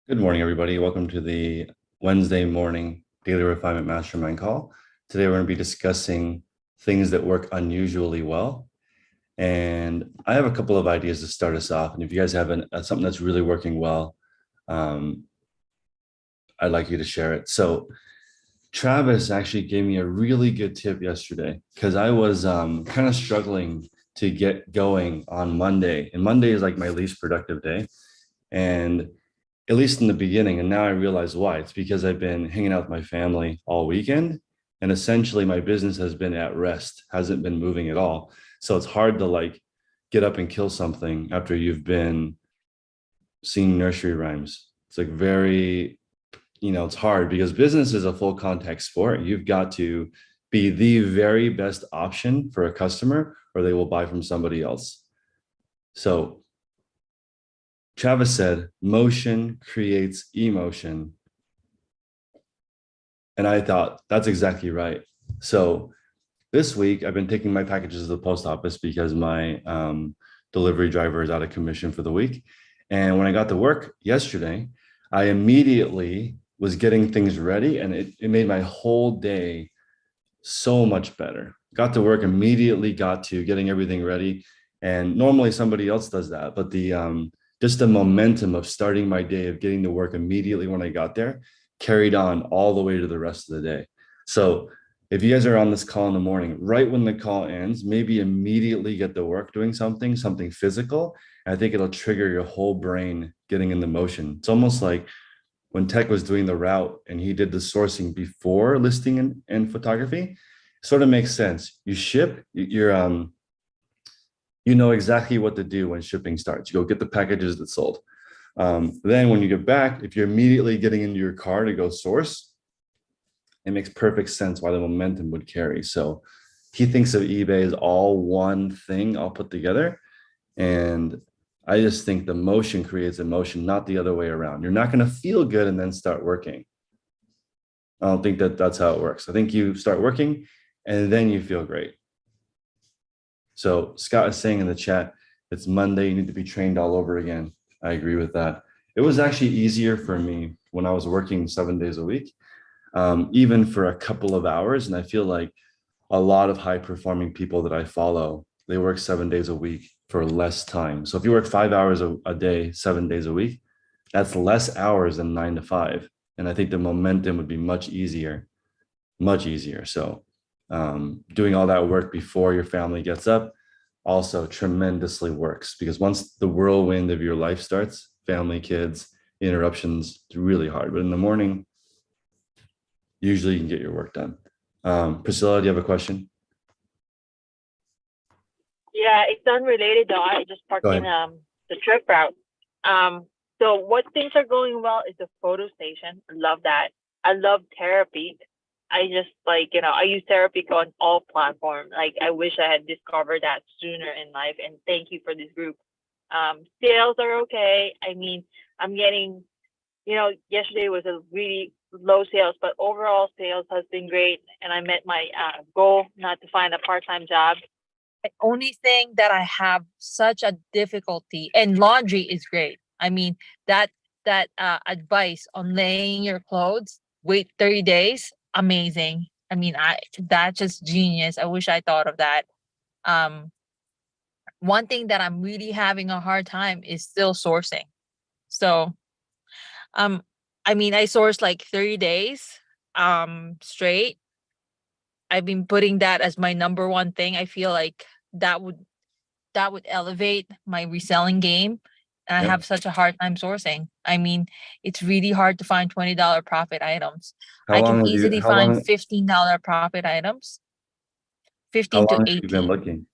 Good morning, everybody. Welcome to the Wednesday morning Daily Refinement Mastermind call. Today, we're going to be discussing things that work unusually well. And I have a couple of ideas to start us off. And if you guys have something that's really working well, I'd like you to share it. So Travis actually gave me a really good tip yesterday because I was kind of struggling to get going on Monday. And Monday is like my least productive day. And at least in the beginning. And now I realize why. It's because I've been hanging out with my family all weekend. And essentially my business has been at rest, hasn't been moving at all. So it's hard to like get up and kill something after you've been seeing nursery rhymes. It's like very, it's hard because business is a full contact sport. You've got to be the very best option for a customer or they will buy from somebody else. So Travis said, motion creates emotion. And I thought, that's exactly right. So this week, I've been taking my packages to the post office because my delivery driver is out of commission for the week. And when I got to work yesterday, I immediately was getting things ready and it made my whole day so much better. Got to work, immediately got to getting everything ready. And normally somebody else does that, but the just the momentum of starting my day, of getting to work immediately when I got there, carried on all the way to the rest of the day. So if you guys are on this call in the morning, right when the call ends, maybe immediately get to work doing something physical. And I think it'll trigger your whole brain getting into motion. It's almost like when Tech was doing the route and he did the sourcing before listing and photography. Sort of makes sense. You ship, you know exactly what to do when shipping starts. You go get the packages that sold. Then when you get back, if you're immediately getting into your car to go source, it makes perfect sense why the momentum would carry. So he thinks of eBay as all one thing all put together. And I just think the motion creates emotion, not the other way around. You're not going to feel good and then start working. I don't think that that's how it works. I think you start working and then you feel great. So Scott is saying in the chat, it's Monday, you need to be trained all over again. I agree with that. It was actually easier for me when I was working 7 days a week, even for a couple of hours. And I feel like a lot of high performing people that I follow, they work 7 days a week for less time. So if you work 5 hours a day, 7 days a week, that's less hours than 9 to 5. And I think the momentum would be much easier, much easier. So doing all that work before your family gets up also tremendously works, because once the whirlwind of your life starts, family, kids, interruptions, it's really hard. But in the morning, usually you can get your work done. Priscilla, do you have a question? Yeah, it's unrelated though. I just Go parked in ahead. the trip route. So what things are going well is the photo station. I love that. I love therapy. I just I use therapy on all platforms. Like I wish I had discovered that sooner in life. And thank you for this group. Sales are okay. I mean, I'm getting, yesterday was a really low sales, but overall sales has been great. And I met my goal not to find a part-time job. The only thing that I have such a difficulty, and laundry is great. I mean, that advice on laying your clothes, wait 30 days, amazing. I mean, I that's just genius. I wish I thought of that. Um, One thing that I'm really having a hard time is still sourcing. So, um, I mean, I sourced like 30 days straight. I've been putting that as my number one thing. I feel like that would that would elevate my reselling game. And I Yep. have such a hard time sourcing. I mean, it's really hard to find $20 profit items. How I can long have you easily find $15 profit items, how 15 to long have you been 18, looking?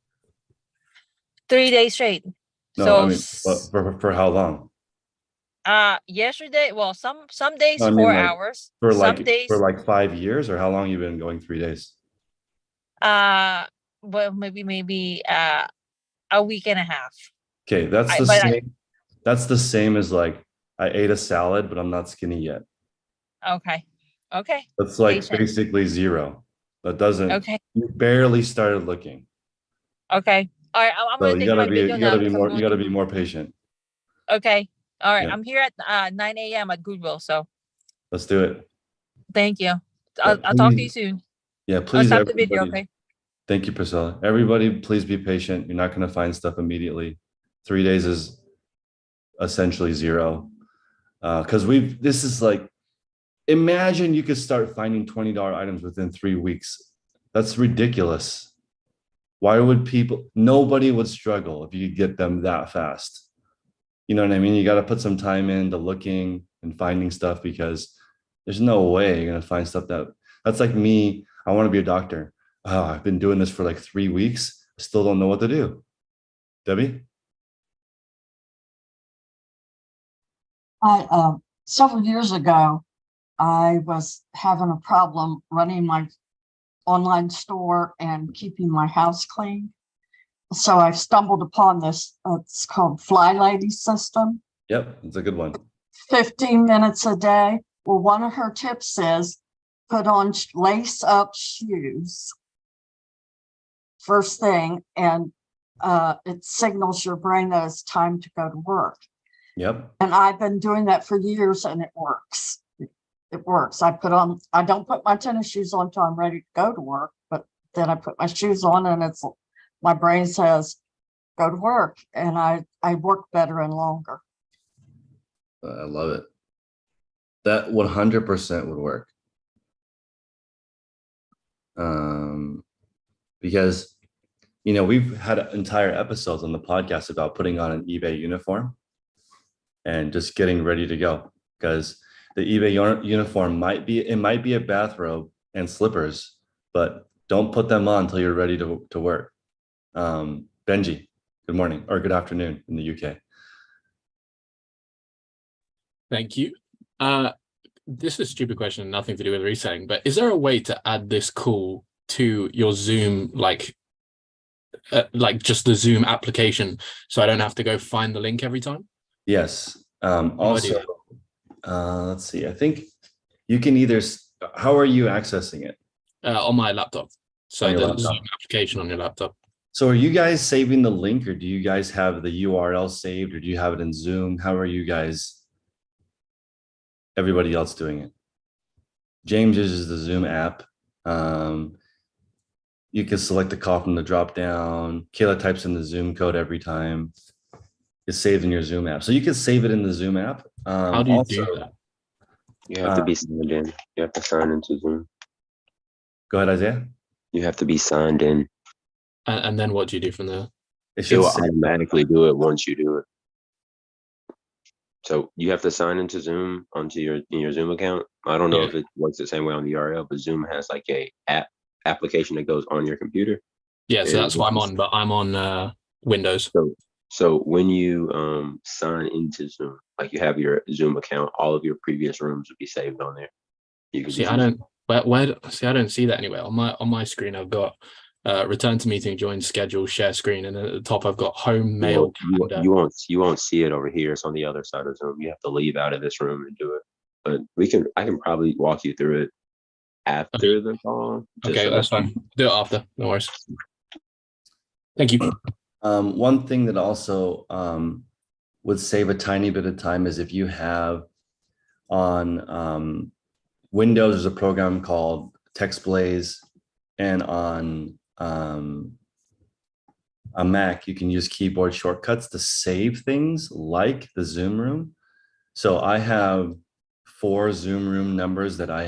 3 days straight. No, I So mean, for how long? yesterday, well, some days No, I mean 4 like hours, some for days like 5 years, or how long you been going 3 days? uh well, maybe a week and a half. Okay, that's I the but same. That's the same as like I ate a salad, but I'm not skinny yet. I okay. Okay. That's like Patient. basically zero. That doesn't, Okay. you barely started looking. Okay. All right, I'm So gonna take my video you now gotta be because I'm more, you going gotta to. be more patient. Okay. All right. Yeah. I'm here at 9 a.m. at Goodwill. So Let's do it. thank you. Yeah, I'll talk to you please. soon. Yeah, I'll please, stop the video. everybody. Okay. Thank you, Priscilla. Everybody, please be patient. You're not going to find stuff immediately. 3 days is essentially zero. Because this is like, imagine you could start finding $20 items within 3 weeks. That's ridiculous. Why would nobody would struggle if you could get them that fast. You know what I mean? You got to put some time into looking and finding stuff, because there's no way you're going to find stuff that's like me. I want to be a doctor. Oh, I've been doing this for like 3 weeks. I still don't know what to do. Debbie? Several years ago, I was having a problem running my online store and keeping my house clean. So I stumbled upon this, it's called Fly Lady system, Yep, it's a good one. 15 minutes a day. Well, one of her tips is put on lace up shoes first thing, and it signals your brain that it's time to go to work. Yep. And I've been doing that for years, and it works. It works. I don't put my tennis shoes on until I'm ready to go to work, but then I put my shoes on and my brain says, go to work. And I work better and longer. I love it. That 100% would work. Because, we've had entire episodes on the podcast about putting on an eBay uniform and just getting ready to go, because the eBay uniform might be a bathrobe and slippers, but don't put them on until you're ready to work. Benji, good morning or good afternoon in the UK. Thank you. This is a stupid question, nothing to do with reselling, but is there a way to add this call to your Zoom, like just the Zoom application, so I don't have to go find the link every time? Yes. Also, let's see. I think you can either. How are you accessing it? On my laptop. So the laptop. Zoom application on your laptop. So are you guys saving the link, or do you guys have the URL saved, or do you have it in Zoom? How are you guys? Everybody else doing it? James uses the Zoom app. You can select the call from the drop down. Kayla types in the Zoom code every time. It's saved in your Zoom app. So you can save it in the Zoom app. How do you do that? You have to be signed in. You have to sign into Zoom. Go ahead, Isaiah. You have to be signed in. And then what do you do from there? It will automatically do it once you do it. So you have to sign into Zoom in your Zoom account. I don't know if it works the same way on the URL, but Zoom has like a application that goes on your computer. Yeah, so that's what I'm on, but I'm on Windows. So when you sign into Zoom, like you have your Zoom account, all of your previous rooms will be saved on there. You can I don't see that anywhere. On my screen I've got return to meeting, join schedule, share screen, and then at the top I've got home, mail, calendar. You won't see it over here. It's on the other side of Zoom. You have to leave out of this room and do it. But I can probably walk you through it after the call. Okay, that's fine. Do it after. No worries. Thank you. One thing that also would save a tiny bit of time is if you have on Windows, there's a program called TextBlaze, and on a Mac, you can use keyboard shortcuts to save things like the Zoom room. So I have 4 Zoom room numbers that I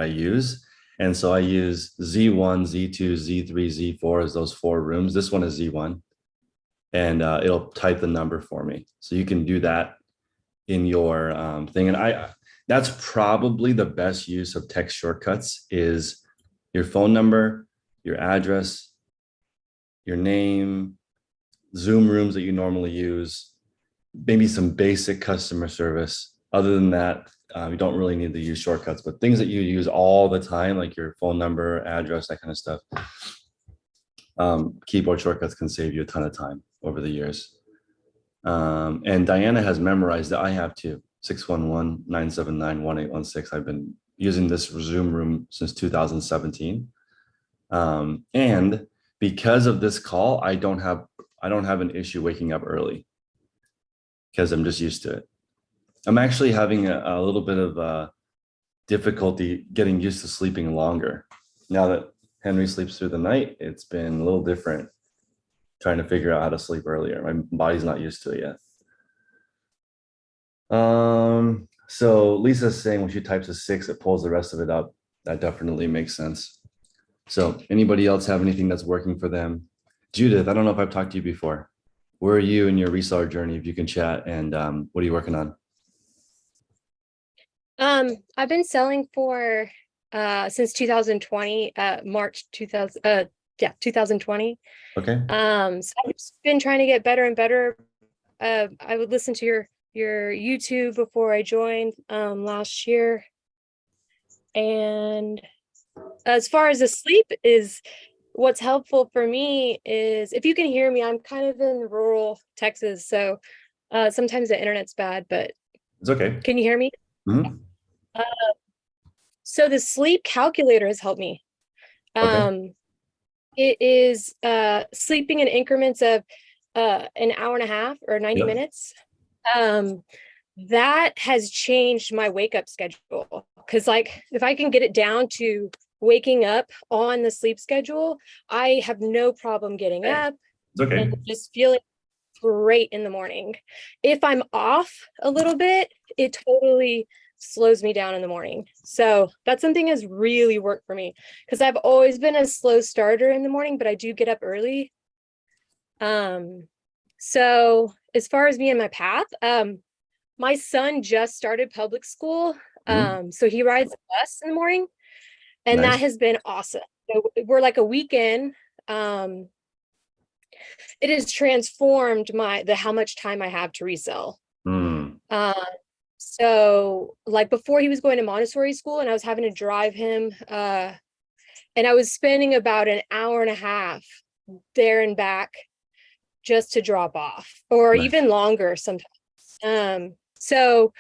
use. And so I use Z1, Z2, Z3, Z4 as those 4 rooms. This one is Z1, and it'll type the number for me. So you can do that in your thing. And that's probably the best use of text shortcuts is your phone number, your address, your name, Zoom rooms that you normally use, maybe some basic customer service. Other than that, you don't really need to use shortcuts, but things that you use all the time, like your phone number, address, that kind of stuff. Keyboard shortcuts can save you a ton of time over the years. And Diana has memorized that. I have too. 611-979-1816. I've been using this Zoom room since 2017. And because of this call, I don't have an issue waking up early. because I'm just used to it. I'm actually having a little bit of difficulty getting used to sleeping longer. Now that Henry sleeps through the night, it's been a little different trying to figure out how to sleep earlier. My body's not used to it yet. So Lisa's saying when she types a 6, it pulls the rest of it up. That definitely makes sense. So anybody else have anything that's working for them? Judith, I don't know if I've talked to you before. Where are you in your reseller journey? If you can chat, and what are you working on? I've been selling for since 2020, March 2020. Okay. So I've just been trying to get better and better. I would listen to your YouTube before I joined last year. And as far as the sleep is, what's helpful for me is, if you can hear me, I'm kind of in rural Texas, so sometimes the internet's bad, but It's okay. can you hear me? Mhm. So the sleep calculator has helped me. Okay. It is sleeping in increments of an hour and a half or 90 Yep. minutes. That has changed my wake up schedule, because like if I can get it down to waking up on the sleep schedule, I have no problem getting up It's okay. and just feeling great in the morning. If I'm off a little bit, it totally slows me down in the morning. So that's something has really worked for me, because I've always been a slow starter in the morning, but I do get up early. So as far as me and my path, my son just started public school. So he rides the bus in the morning, and Nice. that has been awesome. So we're like a weekend. It has transformed how much time I have to resell. So like before, he was going to Montessori school and I was having to drive him, and I was spending about an hour and a half there and back just to drop off, or Nice. even longer sometimes. So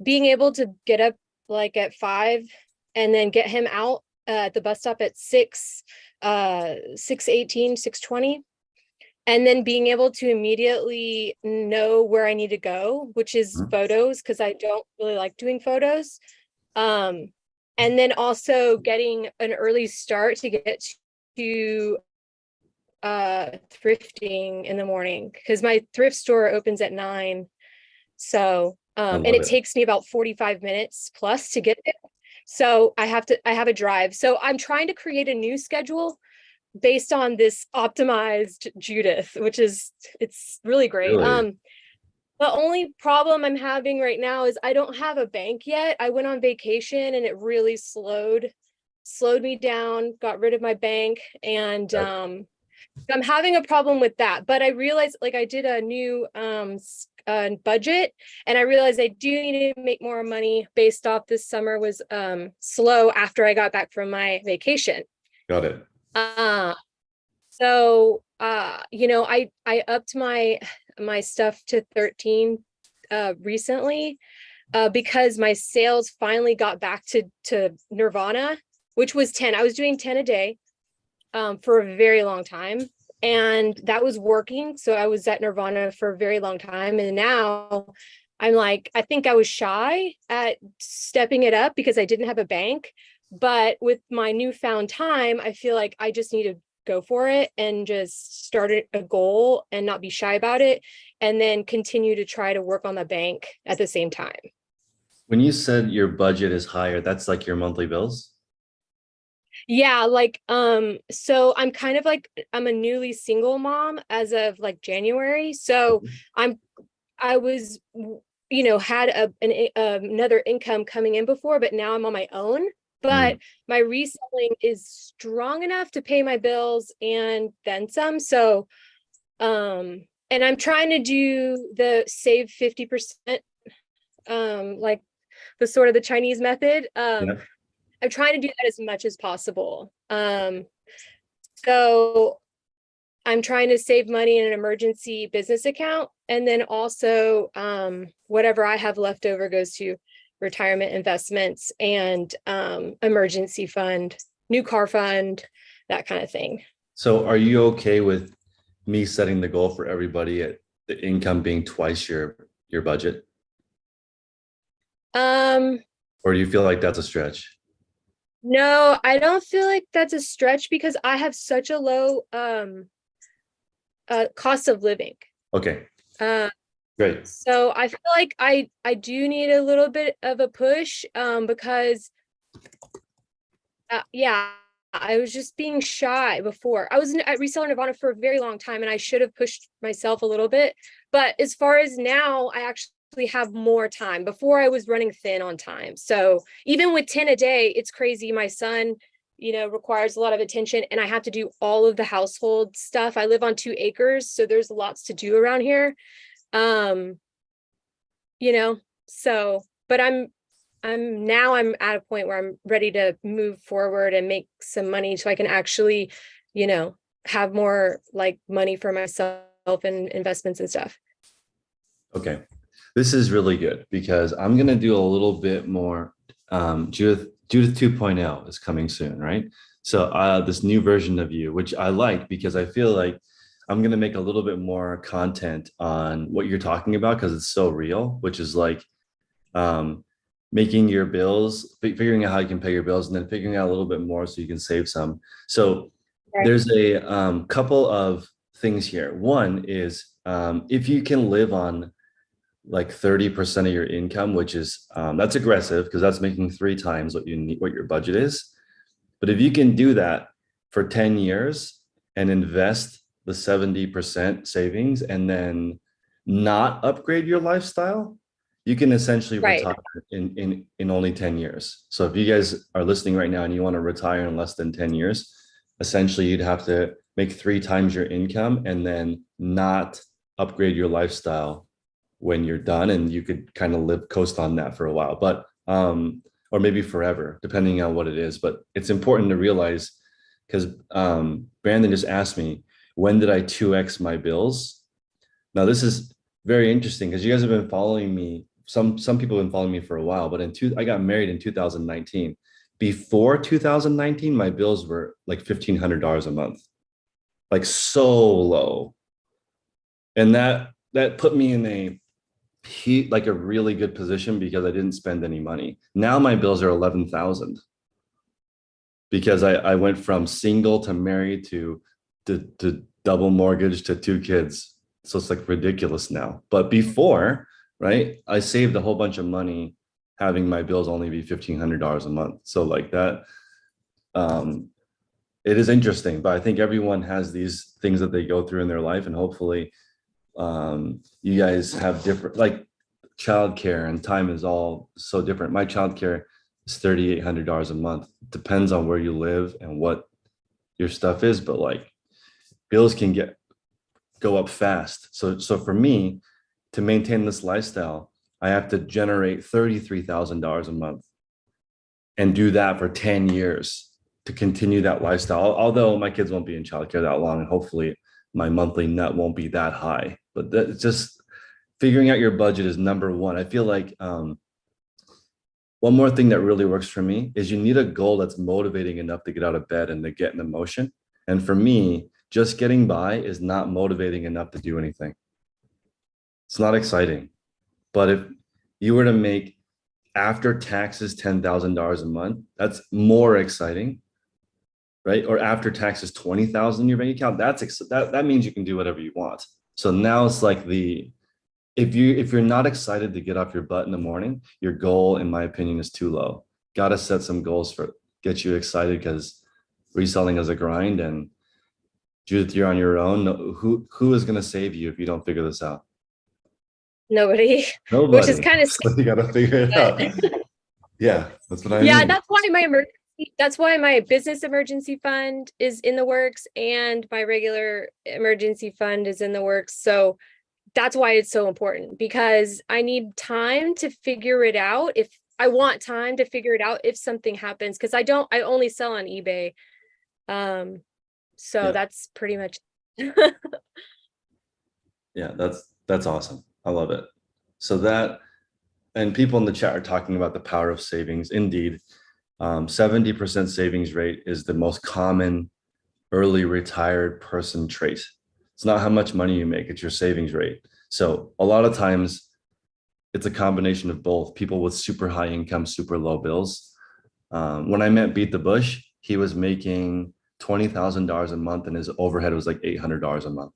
being able to get up like at 5 and then get him out at the bus stop at 6:18, 6:20, and then being able to immediately know where I need to go, which is photos, because I don't really like doing photos. And then also getting an early start to get to thrifting in the morning, because my thrift store opens at 9. So and it takes me about 45 minutes plus to get there. So I have a drive. So I'm trying to create a new schedule based on this optimized Judith, it's really great. Really? The only problem I'm having right now is I don't have a bank yet. I went on vacation and it really slowed me down, got rid of my bank, and I'm having a problem with that. But I realized, like, I did a new budget, and I realized I do need to make more money based off this summer was slow after I got back from my vacation. Got it. So I upped my stuff to 13 recently because my sales finally got back to Nirvana, which was 10. I was doing 10 a day for a very long time, and that was working. So I was at Nirvana for a very long time, and now I'm like, I think I was shy at stepping it up because I didn't have a bank. But with my newfound time, I feel like I just need to go for it and just start a goal and not be shy about it, and then continue to try to work on the bank at the same time. When you said your budget is higher, that's like your monthly bills? Yeah, like so I'm kind of like, I'm a newly single mom as of like January. So I was had another income coming in before, but now I'm on my own. But my reselling is strong enough to pay my bills and then some. So and I'm trying to do the save 50%, like the sort of the Chinese method. I'm trying to do that as much as possible. So I'm trying to save money in an emergency business account, and then also whatever I have left over goes to retirement investments and emergency fund, new car fund, that kind of thing. So are you okay with me setting the goal for everybody at the income being twice your your budget? Um, Or do you feel like that's a stretch? no, I don't feel like that's a stretch because I have such a low cost of living. Okay, Uh, great. so I feel like I do need a little bit of a push because yeah, I was just being shy before. I was at Reseller Nirvana for a very long time and I should have pushed myself a little bit. But as far as now, I actually have more time. Before I was running thin on time. So even with 10 a day, it's crazy. My son, requires a lot of attention and I have to do all of the household stuff. I live on 2 acres, so there's lots to do around here. So, but I'm at a point where I'm ready to move forward and make some money so I can actually, have more like money for myself and investments and stuff. Okay, this is really good because I'm gonna do a little bit more. Judith 2.0 is coming soon, right? So this new version of you, which I like because I feel like I'm gonna make a little bit more content on what you're talking about because it's so real, which is like making your bills, figuring out how you can pay your bills, and then figuring out a little bit more so you can save some. So there's a couple of things here. One is if you can live on like 30% of your income, which is that's aggressive because that's making 3 times what you need, what your budget is. But if you can do that for 10 years and invest the 70% savings and then not upgrade your lifestyle, you can essentially retire in only 10 years. So if you guys are listening right now and you want to retire in less than 10 years, essentially you'd have to make 3 times your income and then not upgrade your lifestyle when you're done, and you could kind of coast on that for a while, but or maybe forever, depending on what it is. But it's important to realize because Brandon just asked me, when did I 2x my bills? Now this is very interesting because you guys have been following me. Some people have been following me for a while, but I got married in 2019. Before 2019, my bills were like $1,500 a month, like so low, and that put me in a really good position because I didn't spend any money. Now my bills are 11,000 because I went from single to married to double mortgage to 2 kids. So it's like ridiculous now. But before, right, I saved a whole bunch of money having my bills only be $1,500 a month. So like that, it is interesting, but I think everyone has these things that they go through in their life, and hopefully you guys have different, like childcare and time is all so different. My childcare is $3,800 a month. Depends on where you live and what your stuff is, but like bills can go up fast. So for me to maintain this lifestyle, I have to generate $33,000 a month and do that for 10 years to continue that lifestyle. Although my kids won't be in childcare that long, and hopefully my monthly net won't be that high, but that's just figuring out your budget is number one. I feel like one more thing that really works for me is you need a goal that's motivating enough to get out of bed and to get in the motion. And for me, just getting by is not motivating enough to do anything. It's not exciting. But if you were to make after taxes $10,000 a month, that's more exciting, right? Or after taxes 20,000 in your bank account, that means you can do whatever you want. So now it's like if you're not excited to get off your butt in the morning, your goal, in my opinion, is too low. Got to set some goals for get you excited, because reselling is a grind. And Judith, you're on your own. Who is going to save you if you don't figure this out? Nobody. Nobody. Which is kind of so you got to figure it out. Yeah, that's what I yeah, mean. that's why my business emergency fund is in the works and my regular emergency fund is in the works. So that's why it's so important, because I need time to figure it out. If I want time to figure it out, if something happens, because I only sell on eBay. So that's pretty much. Yeah, that's awesome. I love it. So that, and people in the chat are talking about the power of savings. Indeed, 70% savings rate is the most common early retired person trait. It's not how much money you make, it's your savings rate. So a lot of times it's a combination of both. People with super high income, super low bills. When I met Beat the Bush, he was making $20,000 a month and his overhead was like $800 a month.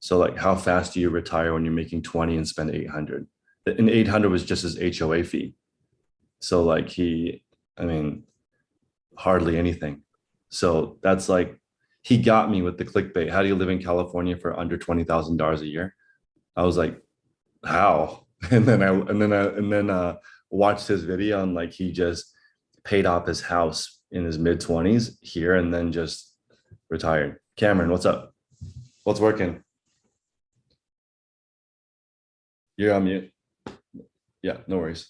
So like, how fast do you retire when you're making 20 and spend 800? And 800 was just his HOA fee. So like I mean, hardly anything. So that's like, he got me with the clickbait. How do you live in California for under $20,000 a year? I was like, how? And then watched his video and like, he just paid off his house in his mid-20s here and then just retired. Cameron, what's up? What's working? You're on mute. Yeah, no worries.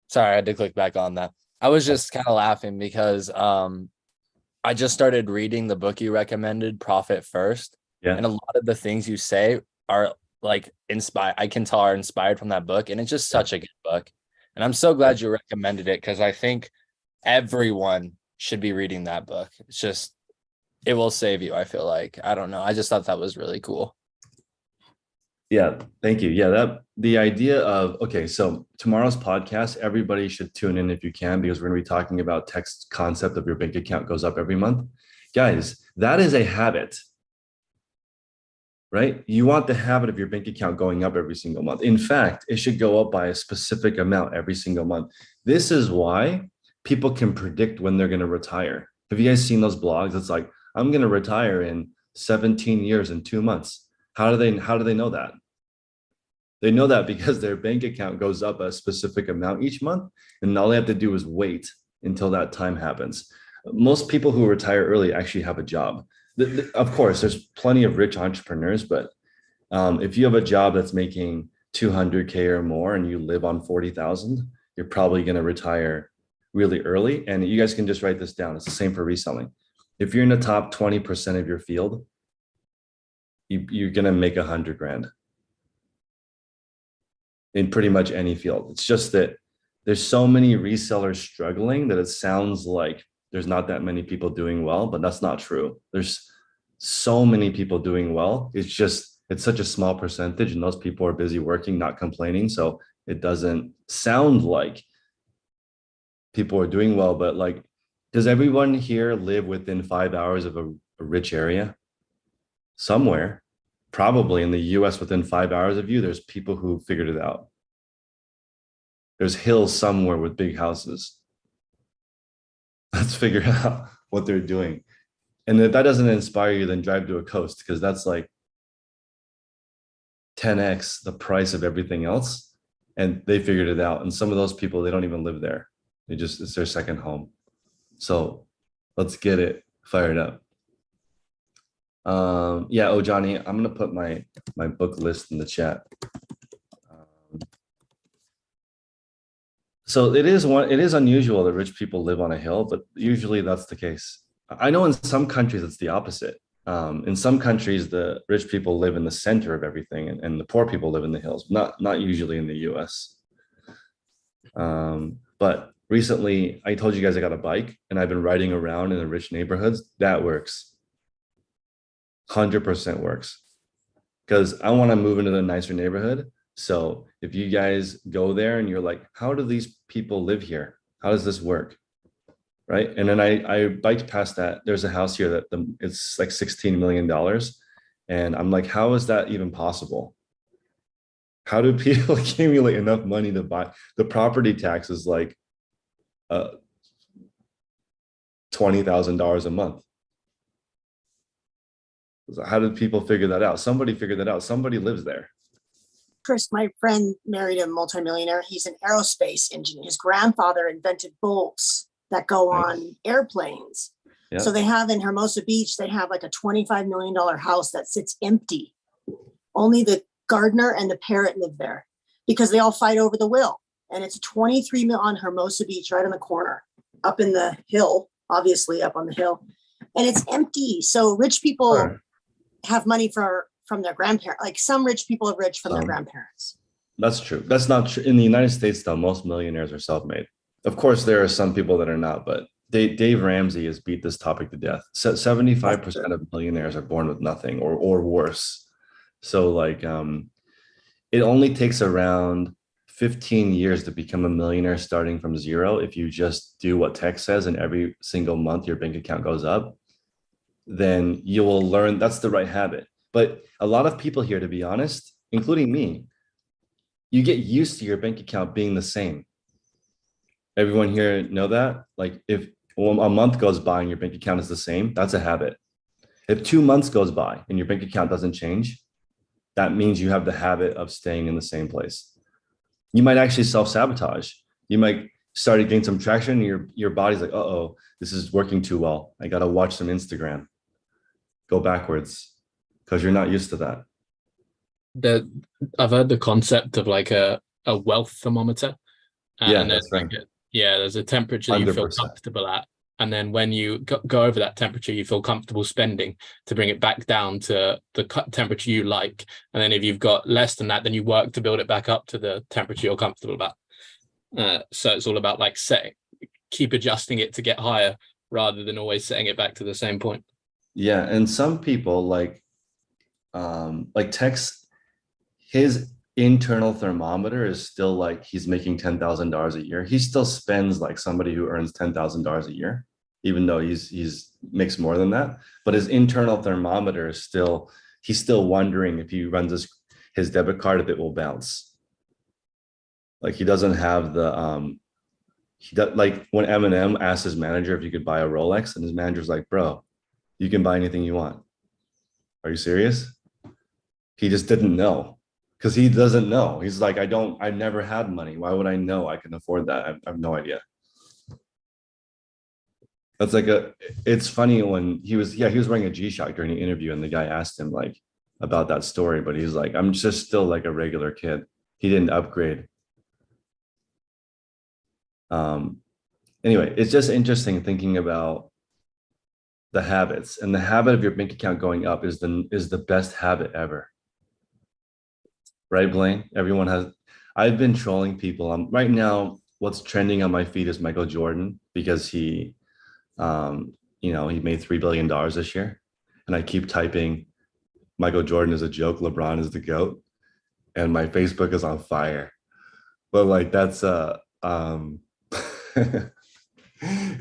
Sorry, I had to click back on that. I was just kind of laughing because I just started reading the book you recommended, Profit First. Yeah. And a lot of the things you say are like inspired. I can tell are inspired from that book. And it's just such a good book. And I'm so glad you recommended it because I think everyone should be reading that book. It's just, it will save you, I feel like. I don't know. I just thought that was really cool. Yeah, thank you. Yeah, the idea of, okay, so tomorrow's podcast, everybody should tune in if you can, because we're going to be talking about text concept of your bank account goes up every month. Guys, that is a habit, right? You want the habit of your bank account going up every single month. In fact, it should go up by a specific amount every single month. This is why people can predict when they're going to retire. Have you guys seen those blogs? It's like, I'm going to retire in 17 years and 2 months. How do they know that? They know that because their bank account goes up a specific amount each month, and all they have to do is wait until that time happens. Most people who retire early actually have a job. Of course, there's plenty of rich entrepreneurs, but if you have a job that's making 200K or more and you live on 40,000, you're probably going to retire really early. And you guys can just write this down. It's the same for reselling. If you're in the top 20% of your field, you're going to make 100 grand in pretty much any field. It's just that there's so many resellers struggling that it sounds like there's not that many people doing well, but that's not true. There's so many people doing well. It's just, it's such a small percentage and those people are busy working, not complaining. So it doesn't sound like people are doing well, but like, does everyone here live within 5 hours of a rich area? Somewhere, probably in the US within 5 hours of you, there's people who figured it out. There's hills somewhere with big houses. Let's figure out what they're doing. And if that doesn't inspire you, then drive to a coast, because that's like 10x the price of everything else. And they figured it out. And some of those people, they don't even live there. It's their second home. So let's get it fired up. Yeah, oh Johnny, I'm gonna put my book list in the chat. So it is unusual that rich people live on a hill, but usually that's the case. I know in some countries it's the opposite. In some countries, the rich people live in the center of everything, and the poor people live in the hills. Not usually in the U.S. But recently, I told you guys I got a bike, and I've been riding around in the rich neighborhoods. That works. 100% works, because I want to move into the nicer neighborhood. So if you guys go there and you're like, how do these people live here? How does this work? Right. And then I biked past that. There's a house here that it's like $16 million. And I'm like, how is that even possible? How do people accumulate enough money to buy? The property tax is like $20,000 a month. How did people figure that out? Somebody figured that out. Somebody lives there. Chris, my friend married a multimillionaire. He's an aerospace engineer. His grandfather invented bolts that go on airplanes. Yeah. So they have in Hermosa Beach, they have like a $25 million house that sits empty. Only the gardener and the parrot live there because they all fight over the will. And it's 23 mil on Hermosa Beach, right on the corner, up in the hill, obviously up on the hill. And it's empty. So rich people have money from their grandparents. Like some rich people are rich from their grandparents. That's true. That's not true. In the United States, though, most millionaires are self-made. Of course, there are some people that are not, but Dave Ramsey has beat this topic to death. 75% of millionaires are born with nothing or worse. So like, it only takes around 15 years to become a millionaire starting from zero. If you just do what tech says and every single month your bank account goes up, then you will learn that's the right habit. But a lot of people here, to be honest, including me, you get used to your bank account being the same. Everyone here know that? Like if a month goes by and your bank account is the same, that's a habit. If 2 months goes by and your bank account doesn't change, that means you have the habit of staying in the same place. You might actually self-sabotage. You might start getting some traction and your body's like, uh-oh, this is working too well. I got to watch some Instagram. Go backwards because you're not used to that. I've heard the concept of like a wealth thermometer. Yeah, and that's right. There's a temperature you feel 100%. comfortable at. And then when you go over that temperature, you feel comfortable spending to bring it back down to the temperature you like. And then if you've got less than that, then you work to build it back up to the temperature you're comfortable about. So it's all about like keep adjusting it to get higher rather than always setting it back to the same point. Yeah, and some people like Tex, his internal thermometer is still like he's making $10,000 a year. He still spends like somebody who earns $10,000 a year, even though he's makes more than that. But his internal thermometer is still, he's still wondering if he runs his debit card, if it will bounce. Like he doesn't have the like when Eminem asked his manager if he could buy a Rolex, and his manager's like, bro, you can buy anything you want. Are you serious? He just didn't know. Because he doesn't know. He's like, I never had money. Why would I know I can afford that? I have no idea. That's like it's funny when he was wearing a G-Shock during the interview and the guy asked him like about that story, but he's like, I'm just still like a regular kid. He didn't upgrade. Anyway, it's just interesting thinking about the habits, and the habit of your bank account going up is the best habit ever. Right, Blaine? Everyone has. I've been trolling people. Right now, what's trending on my feed is Michael Jordan because he made $3 billion this year, and I keep typing, Michael Jordan is a joke, LeBron is the GOAT, and my Facebook is on fire. But like that's it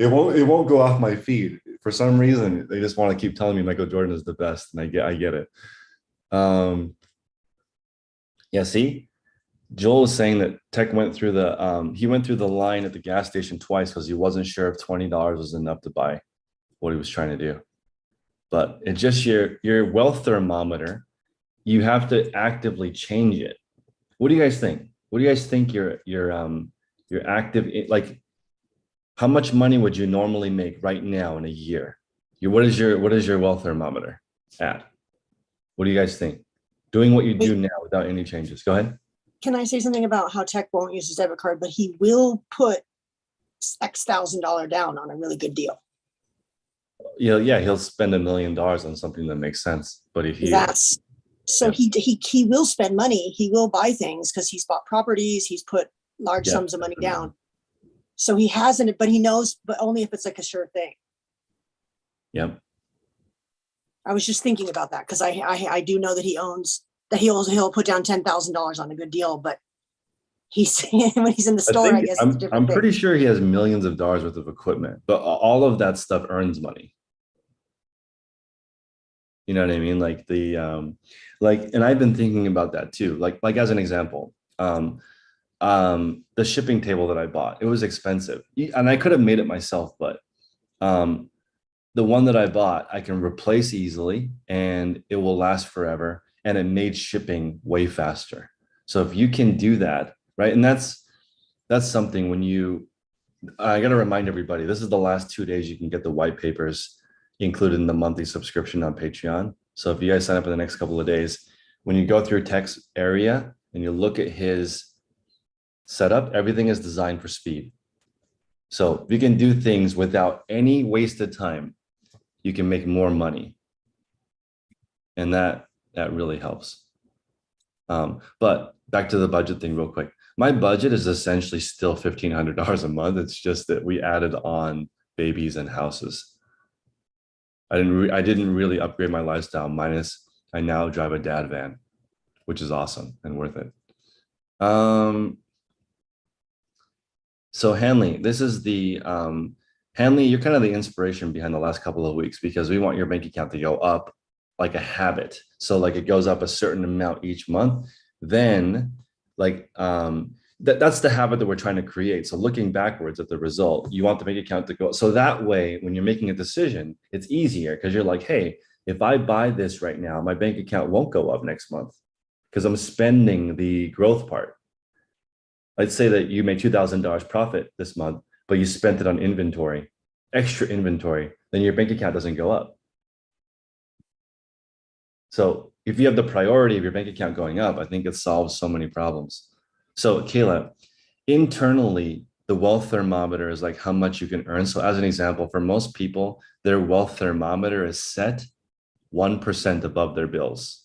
won't go off my feed for some reason. They just want to keep telling me Michael Jordan is the best, and I get it. Yeah, see, Joel is saying that Tech went through the line at the gas station twice because he wasn't sure if $20 was enough to buy what he was trying to do. But it's just your wealth thermometer. You have to actively change it. What do you guys think? What do you guys think your active, like how much money would you normally make right now in a year? What is your wealth thermometer at? What do you guys think? Doing what you do now without any changes. Go ahead. Can I say something about how Tech won't use his debit card, but he will put X $1,000 down on a really good deal? Yeah, he'll spend $1 million on something that makes sense. But if he he will spend money, he will buy things because he's bought properties, he's put large sums of money down. So he hasn't, but he knows, but only if it's like a sure thing. Yep. I was just thinking about that because I do know that he'll put down $10,000 on a good deal, but when he's in the store, I guess it's I'm pretty sure he has millions of dollars worth of equipment, but all of that stuff earns money. You know what I mean? Like and I've been thinking about that too. Like as an example, the shipping table that I bought, it was expensive, and I could have made it myself, but the one that I bought, I can replace easily and it will last forever. And it made shipping way faster. So if you can do that, right? And that's something I got to remind everybody, this is the last 2 days you can get the white papers included in the monthly subscription on Patreon. So if you guys sign up in the next couple of days, when you go through Tech's area and you look at his setup, everything is designed for speed. So if you can do things without any wasted time, you can make more money. And that really helps. But back to the budget thing real quick. My budget is essentially still $1,500 a month. It's just that we added on babies and houses. I didn't really upgrade my lifestyle, minus I now drive a dad van. which is awesome and worth it. So Hanley, this is the Hanley, you're kind of the inspiration behind the last couple of weeks because we want your bank account to go up like a habit. So like it goes up a certain amount each month. Then like that's the habit that we're trying to create. So looking backwards at the result, you want the bank account to go. So that way, when you're making a decision, it's easier because you're like, hey, if I buy this right now, my bank account won't go up next month because I'm spending the growth part. Let's say that you made $2,000 profit this month, but you spent it on inventory, extra inventory, then your bank account doesn't go up. So if you have the priority of your bank account going up, I think it solves so many problems. So Kayla, internally, the wealth thermometer is like how much you can earn. So as an example, for most people, their wealth thermometer is set 1% above their bills,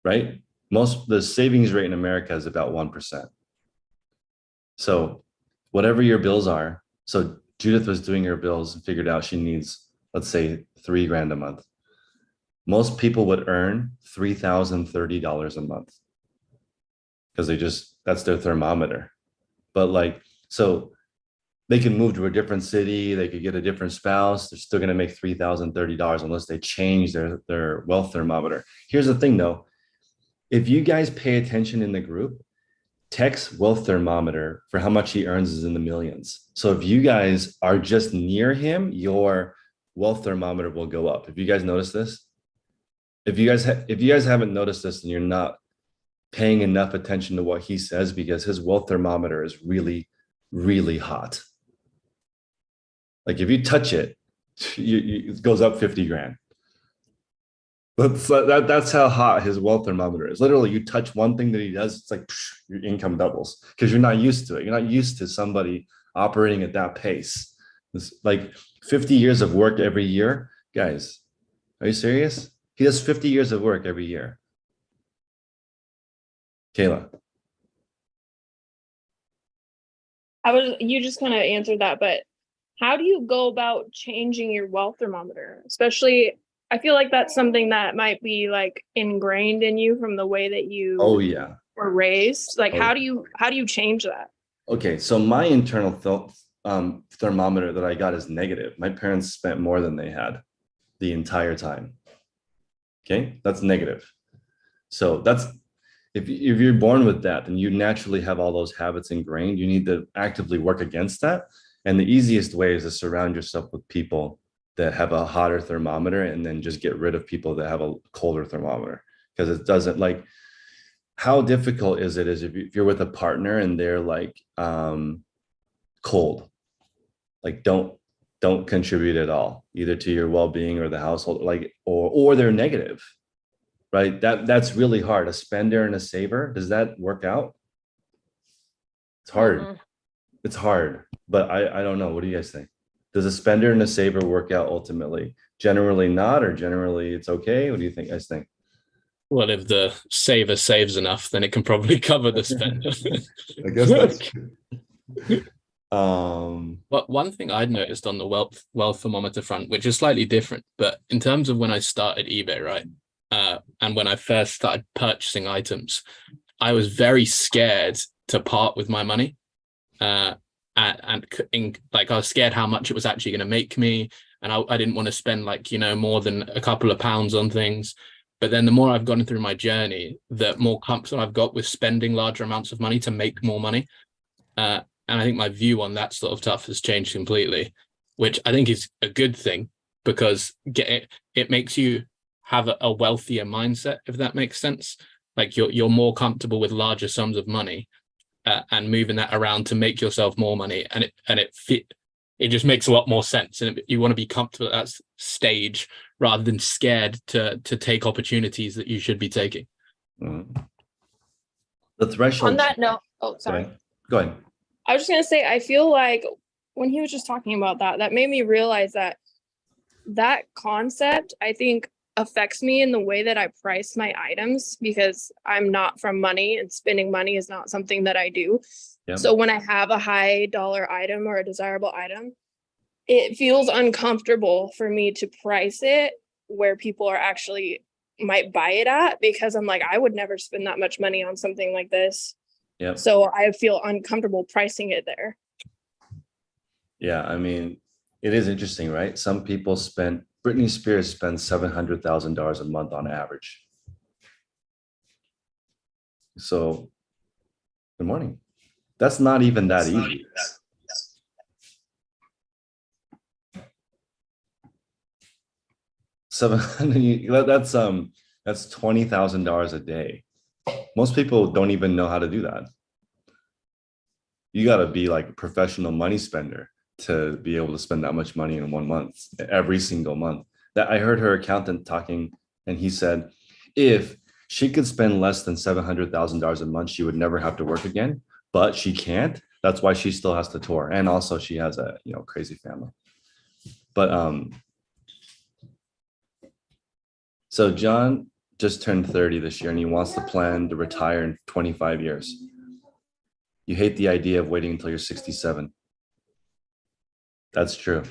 right? The savings rate in America is about 1%. So whatever your bills are, so Judith was doing her bills and figured out she needs, let's say, $3,000 a month. Most people would earn $3,030 a month because that's their thermometer. But like, so they can move to a different city, they could get a different spouse, they're still going to make $3,030 unless they change their wealth thermometer. Here's the thing though, if you guys pay attention in the group, Tech's wealth thermometer for how much he earns is in the millions. So if you guys are just near him, your wealth thermometer will go up. Have you guys noticed this? If you guys haven't noticed this, then you're not paying enough attention to what he says because his wealth thermometer is really, really hot. Like if you touch it, it goes up 50 grand. That's how hot his wealth thermometer is. Literally, you touch one thing that he does, it's like your income doubles because you're not used to it. You're not used to somebody operating at that pace. It's like 50 years of work every year. Guys, are you serious? He does 50 years of work every year. Kayla. You just kind of answered that, but how do you go about changing your wealth thermometer? Especially, I feel like that's something that might be like ingrained in you from the way that you were raised. Like, how do you change that? Okay, so my internal thermometer that I got is negative. My parents spent more than they had the entire time. Okay, that's negative. So that's if you're born with that, then you naturally have all those habits ingrained. You need to actively work against that. And the easiest way is to surround yourself with people that have a hotter thermometer and then just get rid of people that have a colder thermometer. Because it doesn't, like, how difficult is it if you're with a partner and they're like cold, like don't contribute at all, either to your well-being or the household, like, or they're negative, right? That's really hard. A spender and a saver, does that work out? It's hard. It's hard, but I don't know. What do you guys think? Does a spender and a saver work out ultimately? Generally not, or generally it's okay. What do you think, guys think? Well, if the saver saves enough, then it can probably cover the spender. I guess that's true. But one thing I'd noticed on the wealth thermometer front, which is slightly different, but in terms of when I started eBay, right? And when I first started purchasing items, I was very scared to part with my money. Like I was scared how much it was actually going to make me. And I didn't want to spend like, more than a couple of pounds on things. But then the more I've gone through my journey, the more comfort I've got with spending larger amounts of money to make more money. And I think my view on that sort of stuff has changed completely, which I think is a good thing because it makes you have a wealthier mindset, if that makes sense. Like you're more comfortable with larger sums of money and moving that around to make yourself more money. And it just makes a lot more sense. And you want to be comfortable at that stage rather than scared to take opportunities that you should be taking. The threshold. On that note, sorry. Go ahead. I was just going to say, I feel like when he was just talking about that made me realize that concept, I think, affects me in the way that I price my items because I'm not from money and spending money is not something that I do. Yep. So when I have a high dollar item or a desirable item, it feels uncomfortable for me to price it where people are actually might buy it at, because I'm like, I would never spend that much money on something like this. Yep. So I feel uncomfortable pricing it there. Yeah, I mean, it is interesting, right? Some people Britney Spears spends $700,000 a month on average. So, good morning. That's not even that easy. That's $20,000 a day. Most people don't even know how to do that. You got to be like a professional money spender to be able to spend that much money in 1 month, every single month. That I heard her accountant talking, and he said, if she could spend less than $700,000 a month, she would never have to work again, but she can't. That's why she still has to tour. And also she has a, crazy family. But, so John just turned 30 this year and he wants to plan to retire in 25 years. You hate the idea of waiting until you're 67. That's true.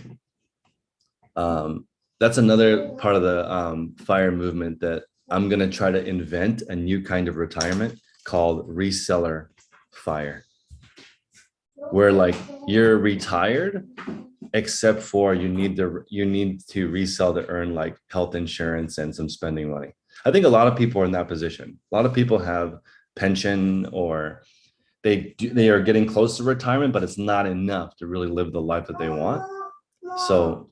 That's another part of the FIRE movement that I'm going to try to invent a new kind of retirement called reseller FIRE, where like you're retired, except for you need to resell to earn like health insurance and some spending money. I think a lot of people are in that position. A lot of people have pension, or they are getting close to retirement, but it's not enough to really live the life that they want. So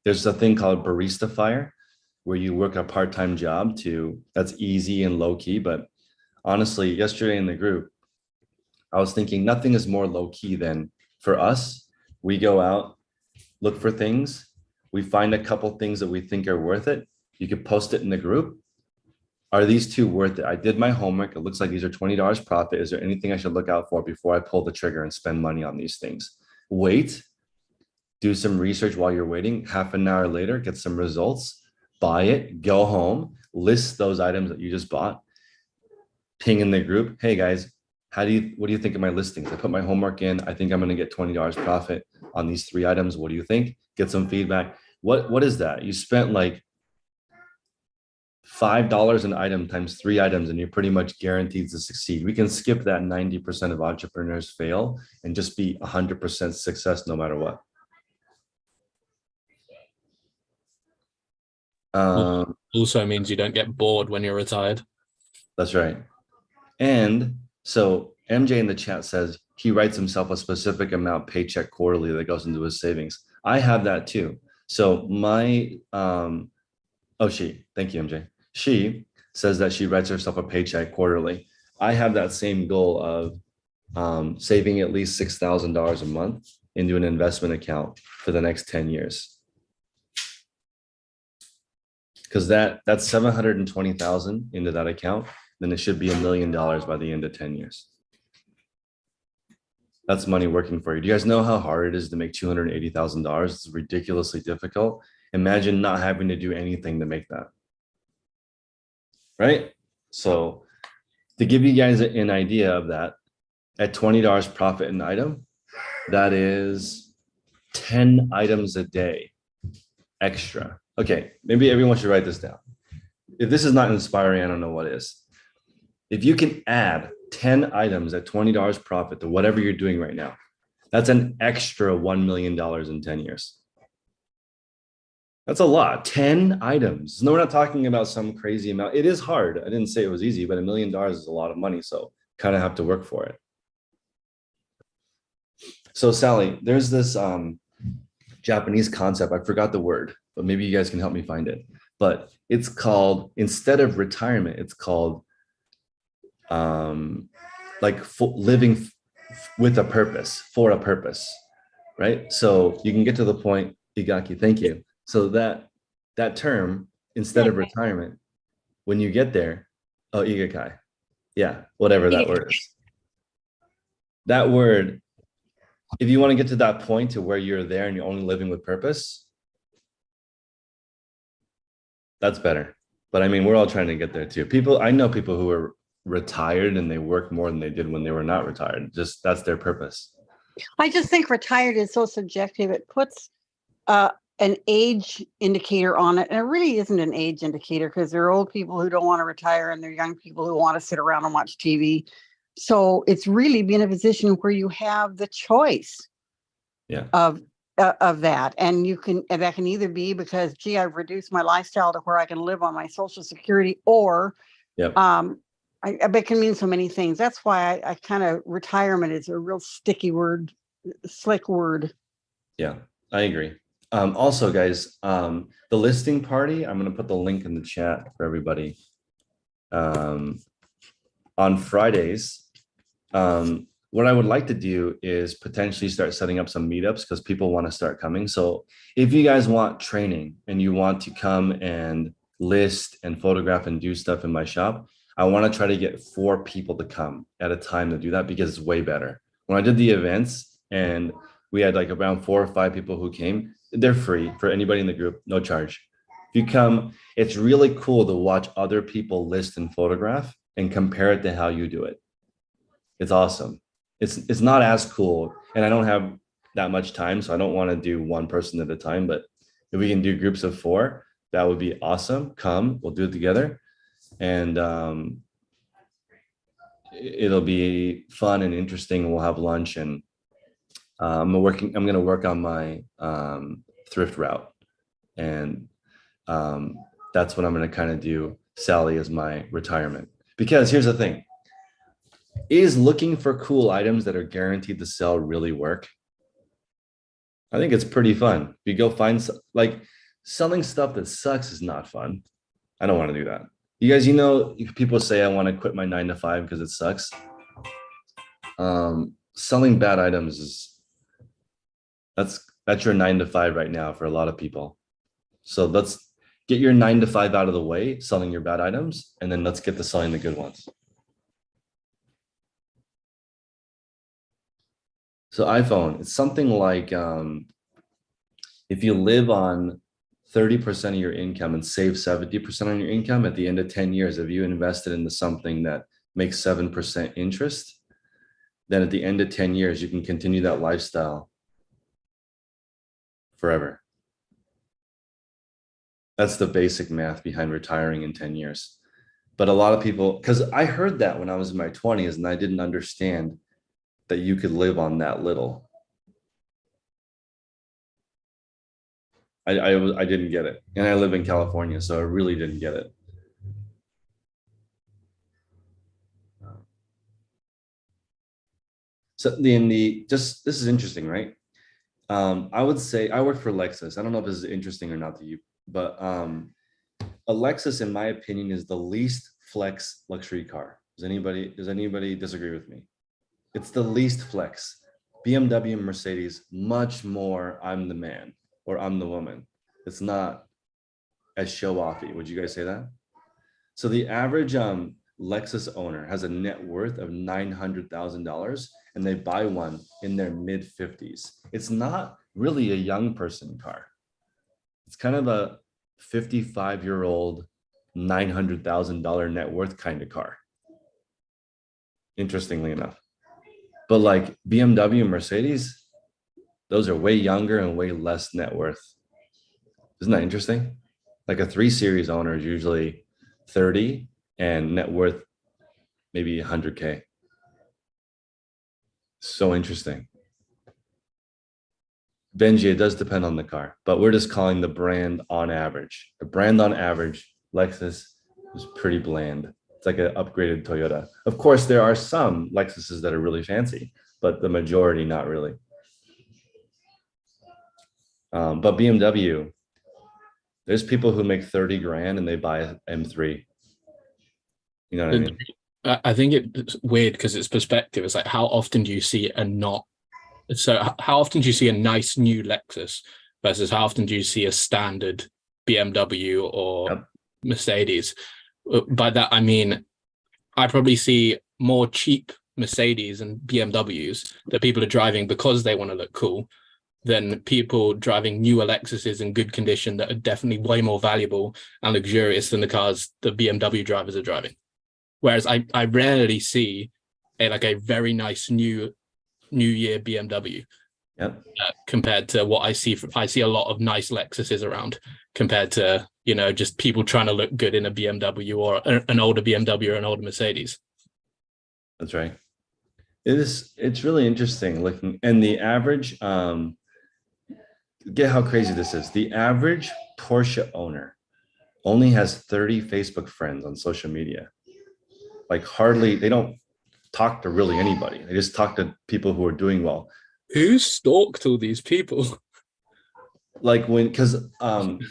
there's a thing called barista FIRE, where you work a part-time job that's easy and low key. But honestly, yesterday in the group, I was thinking nothing is more low key than, for us, we go out, look for things, we find a couple things that we think are worth it. You could post it in the group. Are these two worth it? I did my homework. It looks like these are $20 profit. Is there anything I should look out for before I pull the trigger and spend money on these things? Wait, do some research while you're waiting. Half an hour later, get some results, buy it, go home, list those items that you just bought, ping in the group. Hey guys, what do you think of my listings? I put my homework in. I think I'm going to get $20 profit on these 3 items. What do you think? Get some feedback. What is that? You spent like $5 an item times 3 items, and you're pretty much guaranteed to succeed. We can skip that 90% of entrepreneurs fail and just be 100% success no matter what. Also means you don't get bored when you're retired. That's right. And so MJ in the chat says he writes himself a specific amount paycheck quarterly that goes into his savings. I have that too. So my, thank you, MJ. She says that she writes herself a paycheck quarterly. I have that same goal of saving at least $6,000 a month into an investment account for the next 10 years. Because that's 720,000 into that account, then it should be $1 million by the end of 10 years. That's money working for you. Do you guys know how hard it is to make $280,000? It's ridiculously difficult. Imagine not having to do anything to make that. Right? So to give you guys an idea of that, at $20 profit an item, that is 10 items a day extra. Okay, maybe everyone should write this down. If this is not inspiring, I don't know what is. If you can add 10 items at $20 profit to whatever you're doing right now, that's an extra $1 million in 10 years. That's a lot. 10 items. No, we're not talking about some crazy amount. It is hard. I didn't say it was easy, but $1 million is a lot of money. So kind of have to work for it. So Sally, there's this Japanese concept. I forgot the word, but maybe you guys can help me find it. But it's called, instead of retirement, it's called living with a purpose, for a purpose, right? So you can get to the point, Igaki, thank you. So that term, instead of retirement, when you get there, Igakai, yeah, whatever that word is. That word, if you want to get to that point to where you're there and you're only living with purpose, that's better. But I mean, we're all trying to get there too. I know people who are retired and they work more than they did when they were not retired. Just that's their purpose. I just think retired is so subjective. It puts an age indicator on it. And it really isn't an age indicator because there are old people who don't want to retire and there are young people who want to sit around and watch TV. So it's really be in a position where you have the choice of that. And that can either be because, gee, I've reduced my lifestyle to where I can live on my Social Security, or I bet it can mean so many things. That's why I kind of, retirement is a real sticky word, slick word. Yeah, I agree. Also, guys, the listing party, I'm going to put the link in the chat for everybody. On Fridays, what I would like to do is potentially start setting up some meetups because people want to start coming. So if you guys want training and you want to come and list and photograph and do stuff in my shop, I want to try to get 4 people to come at a time to do that because it's way better. When I did the events and we had like around 4 or 5 people who came, they're free for anybody in the group, no charge. If you come, it's really cool to watch other people list and photograph and compare it to how you do it. It's awesome. It's not as cool, and I don't have that much time, so I don't want to do one person at a time, but if we can do groups of 4, that would be awesome. Come, we'll do it together, and it'll be fun and interesting. We'll have lunch, and I'm going to work on my thrift route, and that's what I'm going to kind of do. Sally is my retirement, because here's the thing. Is looking for cool items that are guaranteed to sell really work? I think it's pretty fun. If you go find, like, selling stuff that sucks is not fun. I don't want to do that. You guys, people say I want to quit my 9-to-5 because it sucks. Selling bad items is, that's your 9-to-5 right now for a lot of people. So let's get your 9-to-5 out of the way, selling your bad items, and then let's get to selling the good ones. So iPhone, it's something like if you live on 30% of your income and save 70% on your income, at the end of 10 years, if you invested into something that makes 7% interest, then at the end of 10 years, you can continue that lifestyle forever. That's the basic math behind retiring in 10 years. But a lot of people, because I heard that when I was in my 20s and I didn't understand that you could live on that little. I didn't get it. And I live in California, so I really didn't get it. So this is interesting, right? I would say I work for Lexus. I don't know if this is interesting or not to you, but a Lexus, in my opinion, is the least flex luxury car. Does anybody disagree with me? It's the least flex. BMW and Mercedes, much more I'm the man or I'm the woman. It's not as show-offy. Would you guys say that? So the average Lexus owner has a net worth of $900,000 and they buy one in their mid-50s. It's not really a young person car. It's kind of a 55-year-old, $900,000 net worth kind of car. Interestingly enough. But like BMW and Mercedes, those are way younger and way less net worth. Isn't that interesting? Like a 3 Series owner is usually 30 and net worth maybe 100K. So interesting. Benji, it does depend on the car, but we're just calling the brand on average. The brand on average, Lexus, is pretty bland. It's like an upgraded Toyota. Of course, there are some Lexuses that are really fancy, but the majority not really. But BMW, there's people who make 30 grand and they buy an M3. You know what I mean? I think it's weird because it's perspective. It's like, how often do you see how often do you see a nice new Lexus versus how often do you see a standard BMW or Mercedes? By that, I mean, I probably see more cheap Mercedes and BMWs that people are driving because they want to look cool than people driving newer Lexuses in good condition that are definitely way more valuable and luxurious than the cars the BMW drivers are driving. Whereas I rarely see a very nice new year BMW. Yep. Compared to what I see. I see a lot of nice Lexuses around compared to, you know, just people trying to look good in a BMW or an older BMW or an older Mercedes. That's right. It's really interesting looking, and the average, get how crazy this is. The average Porsche owner only has 30 Facebook friends on social media. Like hardly, they don't talk to really anybody. They just talk to people who are doing well. Who stalked all these people? Like because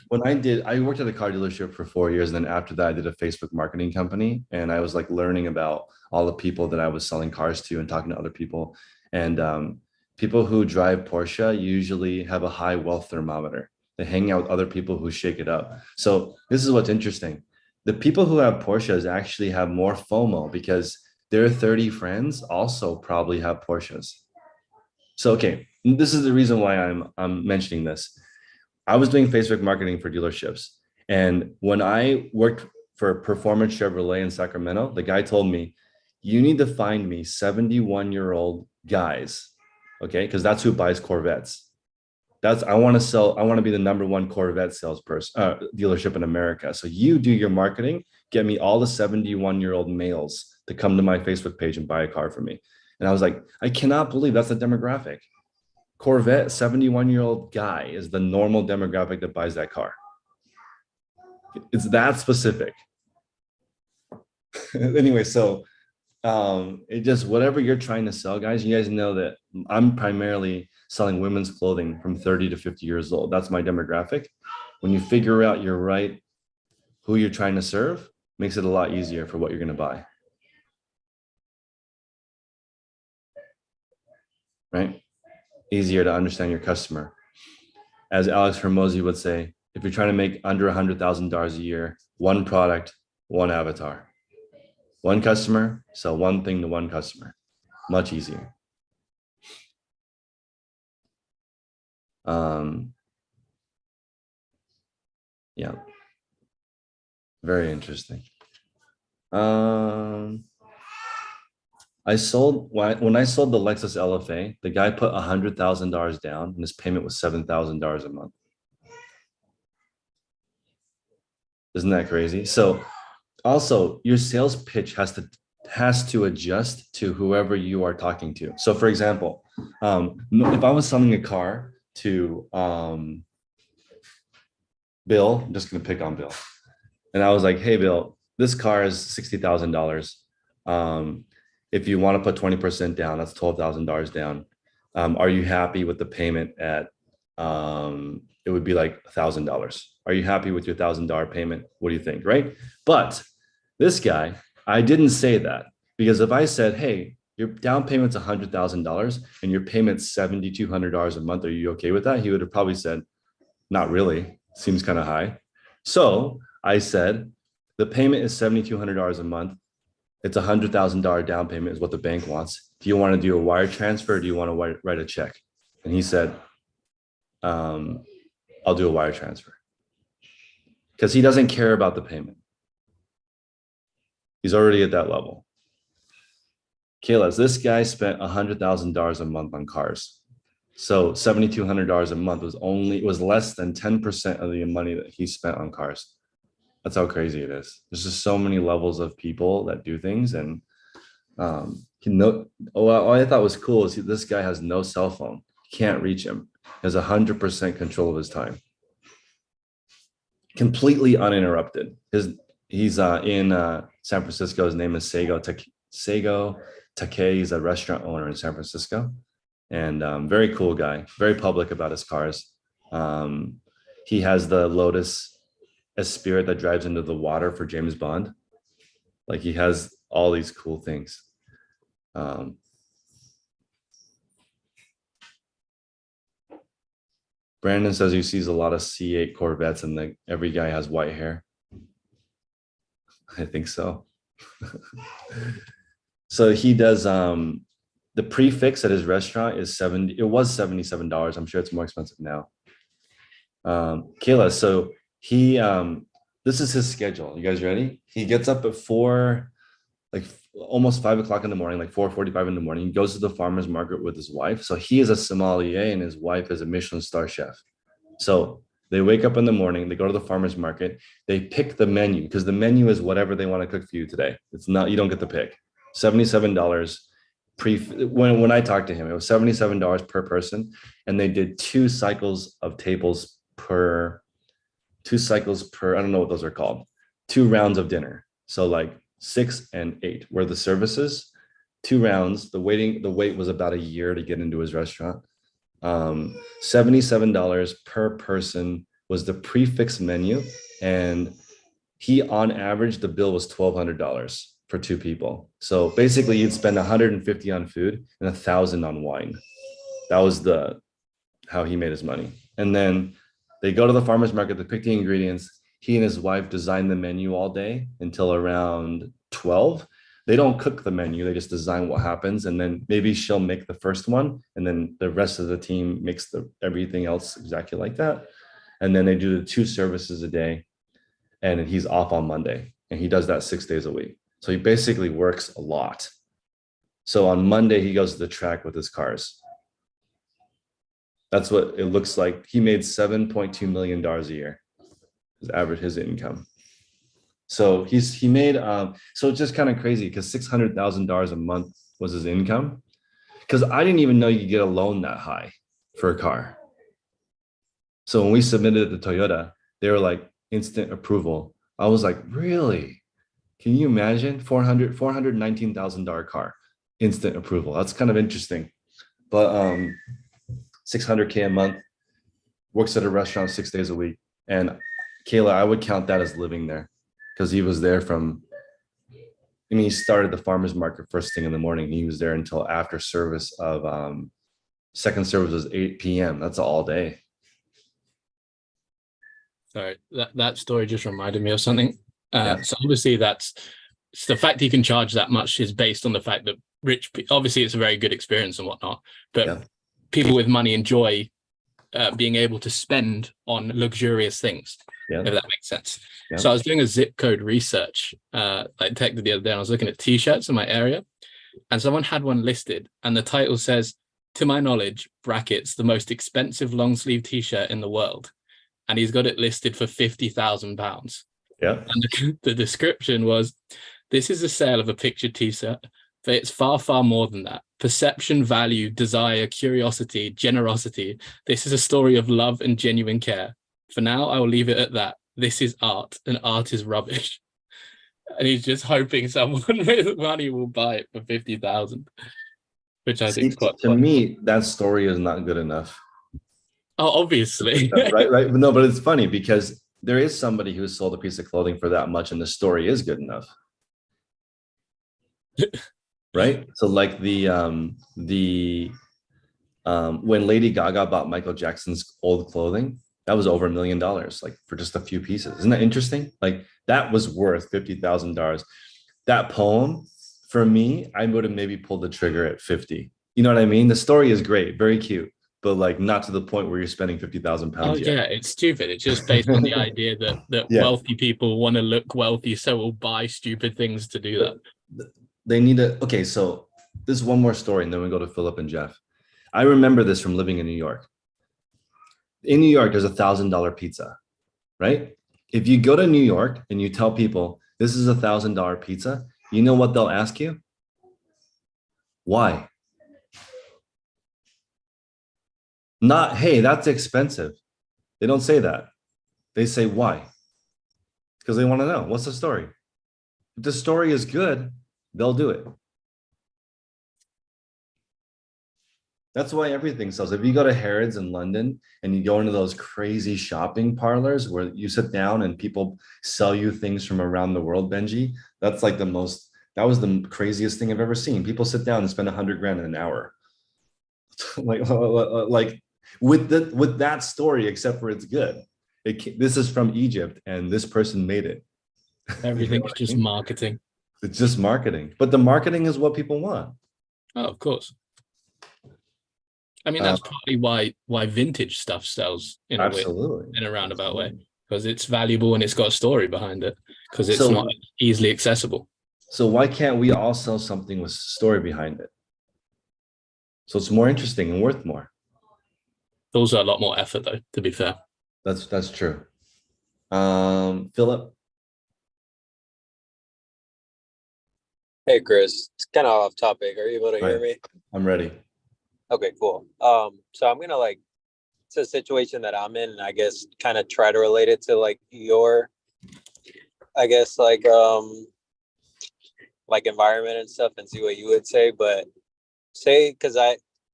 when I worked at a car dealership for 4 years, and then after that I did a Facebook marketing company, and I was like learning about all the people that I was selling cars to and talking to other people. And people who drive Porsche usually have a high wealth thermometer. They hang out with other people who shake it up. So this is what's interesting. The people who have Porsches actually have more FOMO because their 30 friends also probably have Porsches. So okay, this is the reason why I'm mentioning this. I was doing Facebook marketing for dealerships. And when I worked for Performance Chevrolet in Sacramento, the guy told me, you need to find me 71-year-old guys. Okay. Because that's who buys Corvettes. I want to be the #1 Corvette salesperson, dealership in America. So you do your marketing, get me all the 71-year-old males to come to my Facebook page and buy a car for me. And I was like, I cannot believe that's the demographic. Corvette, 71-year-old guy is the normal demographic that buys that car. It's that specific. Anyway, so it just, whatever you're trying to sell, guys, you guys know that I'm primarily selling women's clothing from 30 to 50 years old. That's my demographic. When you figure out you're right, who you're trying to serve, makes it a lot easier for what you're going to buy. Right? Easier to understand your customer. As Alex Hermosi would say, if you're trying to make under $100,000 a year, one product, one avatar, one customer, sell one thing to one customer. Much easier. Yeah. Very interesting. I sold when I sold the Lexus LFA, the guy put $100,000 down and his payment was $7,000 a month. Isn't that crazy? So also your sales pitch has to adjust to whoever you are talking to. So for example, if I was selling a car to Bill, I'm just going to pick on Bill. And I was like, hey, Bill, this car is $60,000. If you want to put 20% down, that's $12,000 down. Are you happy with the payment at, it would be like $1,000. Are you happy with your $1,000 payment? What do you think, right? But this guy, I didn't say that, because if I said, hey, your down payment's $100,000 and your payment's $7,200 a month, are you okay with that? He would have probably said, not really, seems kind of high. So I said, the payment is $7,200 a month. It's $100,000 down payment is what the bank wants. Do you want to do a wire transfer? Or do you want to write a check? And he said, I'll do a wire transfer, because he doesn't care about the payment. He's already at that level. Kayla, this guy spent $100,000 a month on cars. So $7,200 a month was less than 10% of the money that he spent on cars. That's how crazy it is. There's just so many levels of people that do things. And what I thought was cool is this guy has no cell phone. Can't reach him. He has 100% control of his time. Completely uninterrupted. He's in San Francisco. His name is Sego Takei. He's a restaurant owner in San Francisco. And very cool guy, very public about his cars. He has the Lotus Esprit that drives into the water for James Bond. Like, he has all these cool things. Brandon says he sees a lot of C8 Corvettes and every guy has white hair. I think so. So he does, the prefix at his restaurant is it was $77. I'm sure it's more expensive now. Kayla, so he, this is his schedule. You guys ready? He gets up at 4 like almost 5 o'clock in the morning, like 4:45 in the morning. He goes to the farmer's market with his wife. So he is a sommelier and his wife is a Michelin star chef. So they wake up in the morning, they go to the farmer's market, they pick the menu because the menu is whatever they want to cook for you today. It's not, you don't get to pick. $77 when I talked to him, it was $77 per person. And they did 2 cycles of tables per, I don't know what those are called, 2 rounds of dinner. So like 6 and 8 were the services, 2 rounds. The wait was about a year to get into his restaurant. $77 per person was the prefix menu. And he, on average, the bill was $1,200 for 2 people. So basically you'd spend $150 on food and $1,000 on wine. That was how he made his money. And then they go to the farmer's market to pick the ingredients. He and his wife design the menu all day until around 12. They don't cook the menu, they just design what happens. And then maybe she'll make the first one. And then the rest of the team makes everything else exactly like that. And then they do the 2 services a day. And he's off on Monday. And he does that 6 days a week. So he basically works a lot. So on Monday, he goes to the track with his cars. That's what it looks like. He made $7.2 million a year, his income. So he made, so it's just kind of crazy because $600,000 a month was his income. Because I didn't even know you could get a loan that high for a car. So when we submitted it to Toyota, they were like instant approval. I was like, really? Can you imagine $419,000 car, instant approval? That's kind of interesting. But $600K a month, works at a restaurant 6 days a week. And Kayla, I would count that as living there because he was there he started the farmer's market first thing in the morning. He was there until after service of second service was 8 p.m. That's all day. Sorry, that story just reminded me of something. Yeah. So obviously it's the fact he can charge that much is based on the fact that obviously it's a very good experience and whatnot, but people with money enjoy being able to spend on luxurious things, if that makes sense. So I was doing a zip code research, like tech the other day, and I was looking at t-shirts in my area, and someone had one listed, and the title says, "To my knowledge, brackets, the most expensive long sleeve t-shirt in the world." And he's got it listed for £50,000. Yeah. And the description was, "This is a sale of a pictured t-shirt, but it's far, far more than that. Perception, value, desire, curiosity, generosity. This is a story of love and genuine care. For now, I will leave it at that. This is art, and art is rubbish." And he's just hoping someone with money will buy it for 50,000, which I think is quite to me, that story is not good enough. Oh, obviously. right. No, but it's funny because there is somebody who sold a piece of clothing for that much, and the story is good enough. Right. So like when Lady Gaga bought Michael Jackson's old clothing, that was over $1 million, like for just a few pieces. Isn't that interesting? Like that was worth $50,000. That poem, for me, I would have maybe pulled the trigger at 50. You know what I mean? The story is great, very cute, but like not to the point where you're spending 50,000 pounds. Oh yeah, it's stupid. It's just based on the idea that wealthy people want to look wealthy, so will buy stupid things to do that. They need to. Okay, so this is one more story, and then we go to Philip and Jeff. I remember this from living in New York. In New York, there's $1,000 pizza, right? If you go to New York and you tell people this is $1,000 pizza, you know what they'll ask you? Why? Not, hey, that's expensive. They don't say that. They say why? Because they want to know what's the story. If the story is good, they'll do it. That's why everything sells. If you go to Harrods in London and you go into those crazy shopping parlors where you sit down and people sell you things from around the world, Benji, that's like that was the craziest thing I've ever seen. People sit down and spend $100,000 in an hour. like with that story, except for it's good. This is from Egypt and this person made it. Everything is just marketing. It's just marketing, but the marketing is what people want. Oh, of course. I mean, that's probably why vintage stuff sells in a roundabout way, because it's valuable and it's got a story behind it, because it's not easily accessible. So why can't we all sell something with story behind it? So it's more interesting and worth more. Those are a lot more effort though, to be fair. That's true. Philip. Hey Chris, it's kind of off topic. Are you able to hear Right. me? I'm ready. Okay, cool. So I'm gonna like, it's a situation that I'm in, and I guess kind of try to relate it to like your, I guess like environment and stuff, and see what you would say. But say, because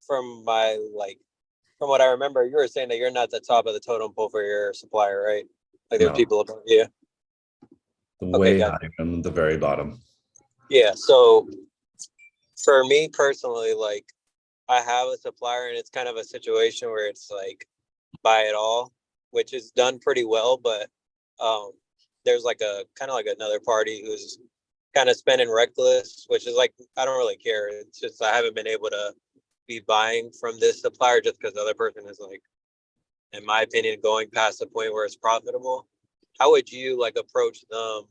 from my like, from what I remember, you were saying that you're not the top of the totem pole for your supplier, right? Like there are No. people above you. Way got high from the very bottom. Yeah. So for me personally, like I have a supplier, and it's kind of a situation where it's like buy it all, which is done pretty well, but there's like a kind of like another party who's kind of spending reckless, which is like I don't really care. It's just I haven't been able to be buying from this supplier just because the other person is like, in my opinion, going past the point where it's profitable. How would you like approach them?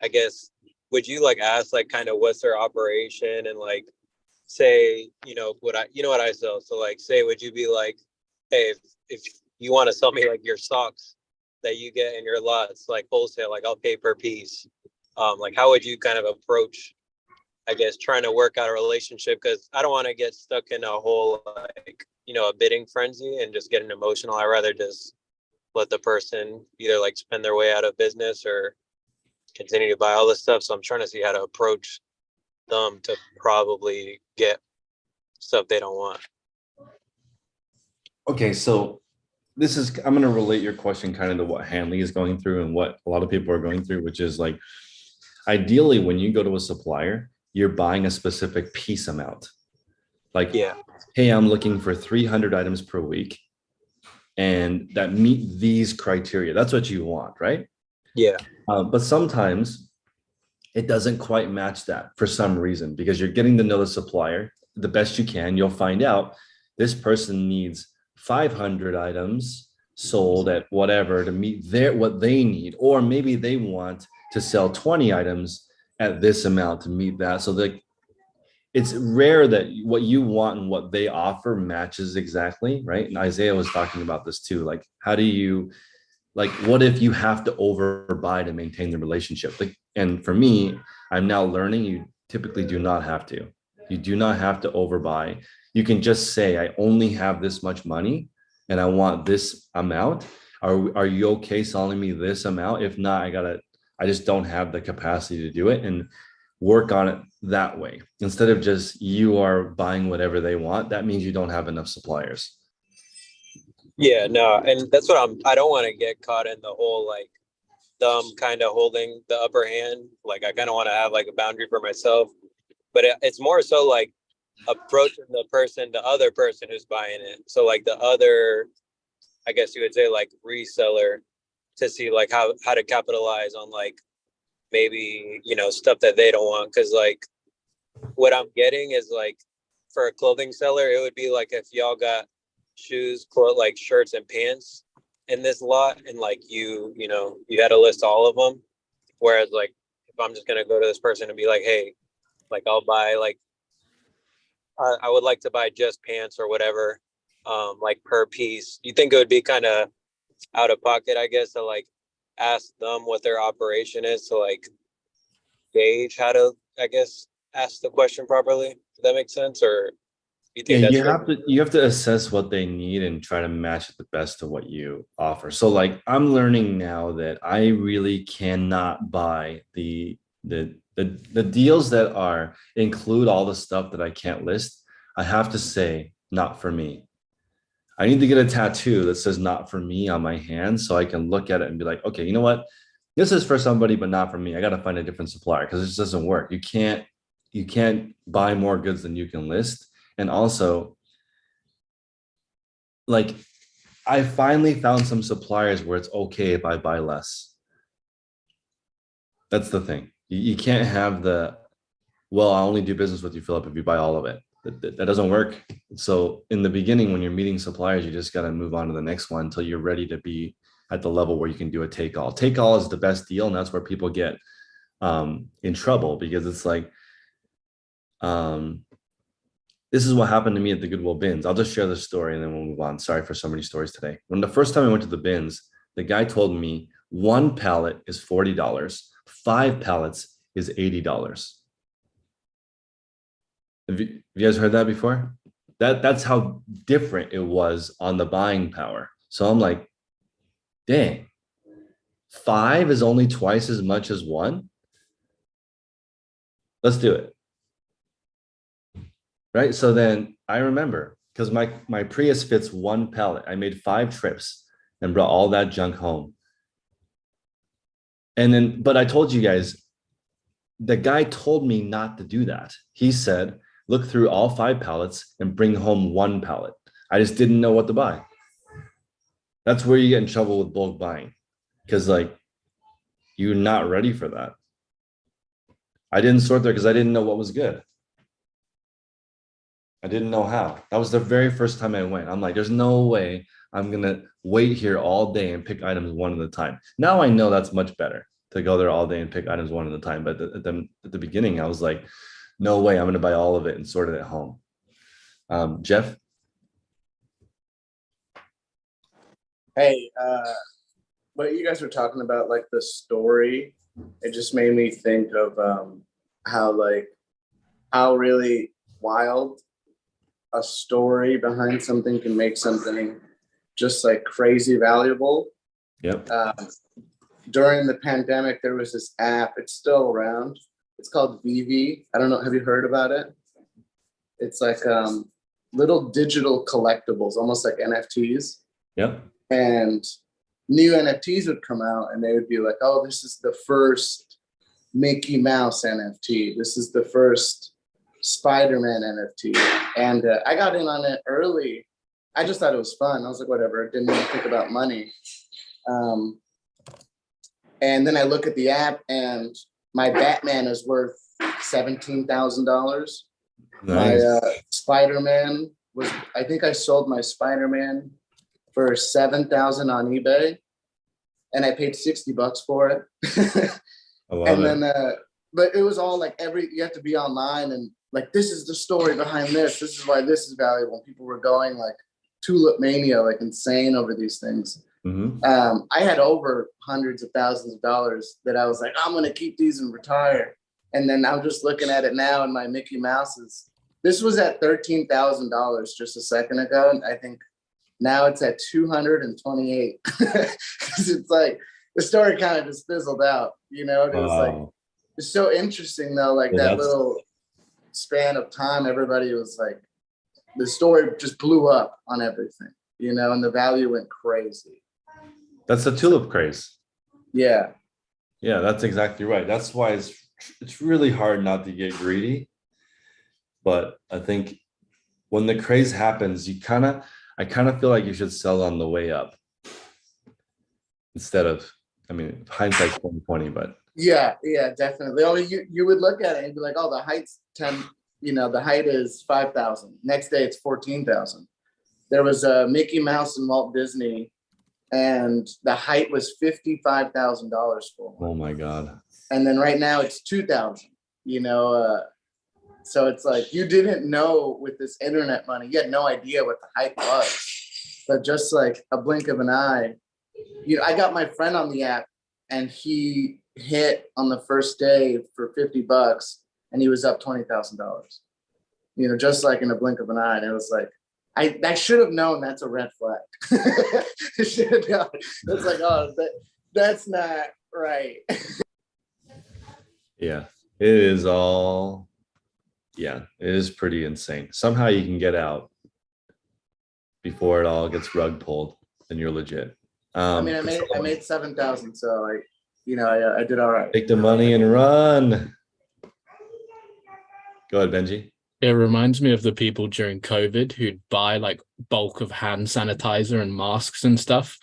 I guess would you like ask like kind of what's their operation, and like say, you know what I sell. So like say would you be like, hey, if you want to sell me like your socks that you get in your lots like wholesale, like I'll pay per piece. Like how would you kind of approach, I guess, trying to work out a relationship? Because I don't want to get stuck in a whole like, a bidding frenzy and just getting emotional. I rather just let the person either like spend their way out of business or continue to buy all this stuff. So I'm trying to see how to approach them to probably get stuff they don't want. Okay, so I'm going to relate your question kind of to what Hanley is going through and what a lot of people are going through, which is like, ideally, when you go to a supplier, you're buying a specific piece amount. Like, Yeah. hey, I'm looking for 300 items per week and that meet these criteria. That's what you want, right? Yeah. But sometimes it doesn't quite match that for some reason, because you're getting to know the supplier the best you can. You'll find out this person needs 500 items sold at whatever to meet what they need, or maybe they want to sell 20 items at this amount to meet that. So it's rare that what you want and what they offer matches exactly, right? And Isaiah was talking about this too. Like, how do you, like, what if you have to overbuy to maintain the relationship? Like, and for me, I'm now learning you typically do not have to. You do not have to overbuy. You can just say, I only have this much money and I want this amount. Are you okay selling me this amount? If not, I just don't have the capacity to do it, and work on it that way. Instead of just you are buying whatever they want, that means you don't have enough suppliers. Yeah, no, and that's what I don't want to get caught in the whole like them kind of holding the upper hand. Like I kind of want to have like a boundary for myself, but it's more so like approaching the other person who's buying it. So like the other, I guess you would say like reseller, to see like how to capitalize on like maybe, stuff that they don't want. Cause like what I'm getting is like for a clothing seller, it would be like if y'all got shoes, like shirts and pants in this lot, and like you had to list all of them. Whereas like if I'm just gonna go to this person and be like, hey, like I'll buy like I would like to buy just pants or whatever, like per piece. You think it would be kind of out of pocket, I guess, to like ask them what their operation is to like gauge how to, I guess, ask the question properly? Does that make sense? Or you Yeah, think that's you have to assess what they need and try to match it the best to what you offer. So like I'm learning now that I really cannot buy the deals that are include all the stuff that I can't list. I have to say not for me. I need to get a tattoo that says not for me on my hand so I can look at it and be like, okay, you know what? This is for somebody, but not for me. I got to find a different supplier because it just doesn't work. You can't buy more goods than you can list. And also, like, I finally found some suppliers where it's okay if I buy less. That's the thing. You can't have well, I only do business with you, Philip, if you buy all of it. That doesn't work. So in the beginning, when you're meeting suppliers, you just got to move on to the next one until you're ready to be at the level where you can do a take all. Take all is the best deal, and that's where people get in trouble, because it's like, this is what happened to me at the Goodwill bins. I'll just share this story and then we'll move on. Sorry for so many stories today. When the first time I went to the bins, the guy told me 1 pallet is $40, 5 pallets is $80. Have you guys heard that before? That's how different it was on the buying power. So I'm like, dang, 5 is only twice as much as 1. Let's do it. Right. So then I remember, because my Prius fits 1 pallet. I made 5 trips and brought all that junk home. And then, but I told you guys, the guy told me not to do that. He said, look through all 5 pallets and bring home 1 pallet. I just didn't know what to buy. That's where you get in trouble with bulk buying, because like, you're not ready for that. I didn't sort there because I didn't know what was good. I didn't know how. That was the very first time I went. I'm like, there's no way I'm going to wait here all day and pick items one at a time. Now I know that's much better to go there all day and pick items one at a time. But at the beginning, I was like, no way, I'm going to buy all of it and sort it at home. Jeff? Hey, what you guys were talking about, like the story, it just made me think of how really wild a story behind something can make something just like crazy valuable. Yep. During the pandemic, there was this app, it's still around. It's called VV. I don't know, have you heard about it? It's like little digital collectibles, almost like NFTs. Yep. And new NFTs would come out and they would be like, oh, this is the first Mickey Mouse NFT. This is the first Spider-Man NFT. And I got in on it early. I just thought it was fun. I was like, whatever, didn't even think about money. And then I look at the app and my Batman is worth $17,000. Nice. My Spider-Man was, I think I sold my Spider-Man for $7,000 on eBay, and I paid $60 for it. I love And it. then, but it was all like you have to be online and like, this is the story behind this. This is why this is valuable. People were going like tulip mania, like insane over these things. Mhm. I had over hundreds of thousands of dollars that I was like, I'm gonna keep these and retire. And then I'm just looking at it now, and my Mickey Mouses. This was at $13,000 just a second ago, and I think now it's at 228. It's like the story kind of just fizzled out, you know. It was like, Wow. it's so interesting though, like Yeah, that that's- little span of time, everybody was like, the story just blew up on everything, you know, and the value went crazy. That's the tulip craze. Yeah. Yeah, that's exactly right. That's why it's really hard not to get greedy. But I think when the craze happens, I kind of feel like you should sell on the way up instead of, I mean, hindsight's 2020, but Yeah, definitely. Oh, you would look at it and be like, oh, the height's 10, you know, the height is 5,000. Next day it's 14,000. There was a Mickey Mouse and Walt Disney, and the height was $55,000 for one. oh my God. And then right now it's 2,000, you know. So it's like, you didn't know with this internet money, you had no idea what the hype was. But just like a blink of an eye, you know, I got my friend on the app and he hit on the first day for $50 and he was up $20,000. You know, just like in a blink of an eye. And it was like, I should have known that's a red flag. I should have known. It's like, oh, that's not right. Yeah, it is all, yeah, it is pretty insane. Somehow you can get out before it all gets rug pulled and you're legit. I mean, I made 7,000, so I did all right. Take the money and run. Go ahead, Benji. It reminds me of the people during COVID who'd buy like bulk of hand sanitizer and masks and stuff.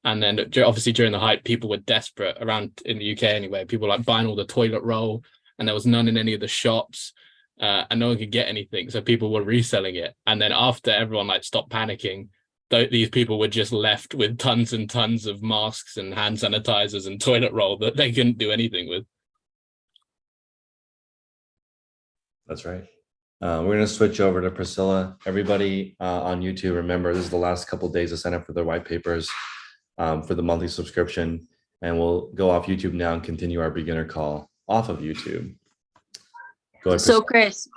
And then obviously during the hype, people were desperate around in the UK anyway. People were like buying all the toilet roll and there was none in any of the shops and no one could get anything. So people were reselling it. And then after everyone like stopped panicking, these people were just left with tons and tons of masks and hand sanitizers and toilet roll that they couldn't do anything with. That's right. We're going to switch over to Priscilla. Everybody on YouTube, remember, this is the last couple of days to sign up for their white papers for the monthly subscription. And we'll go off YouTube now and continue our beginner call off of YouTube. Go ahead, So Priscilla. Chris,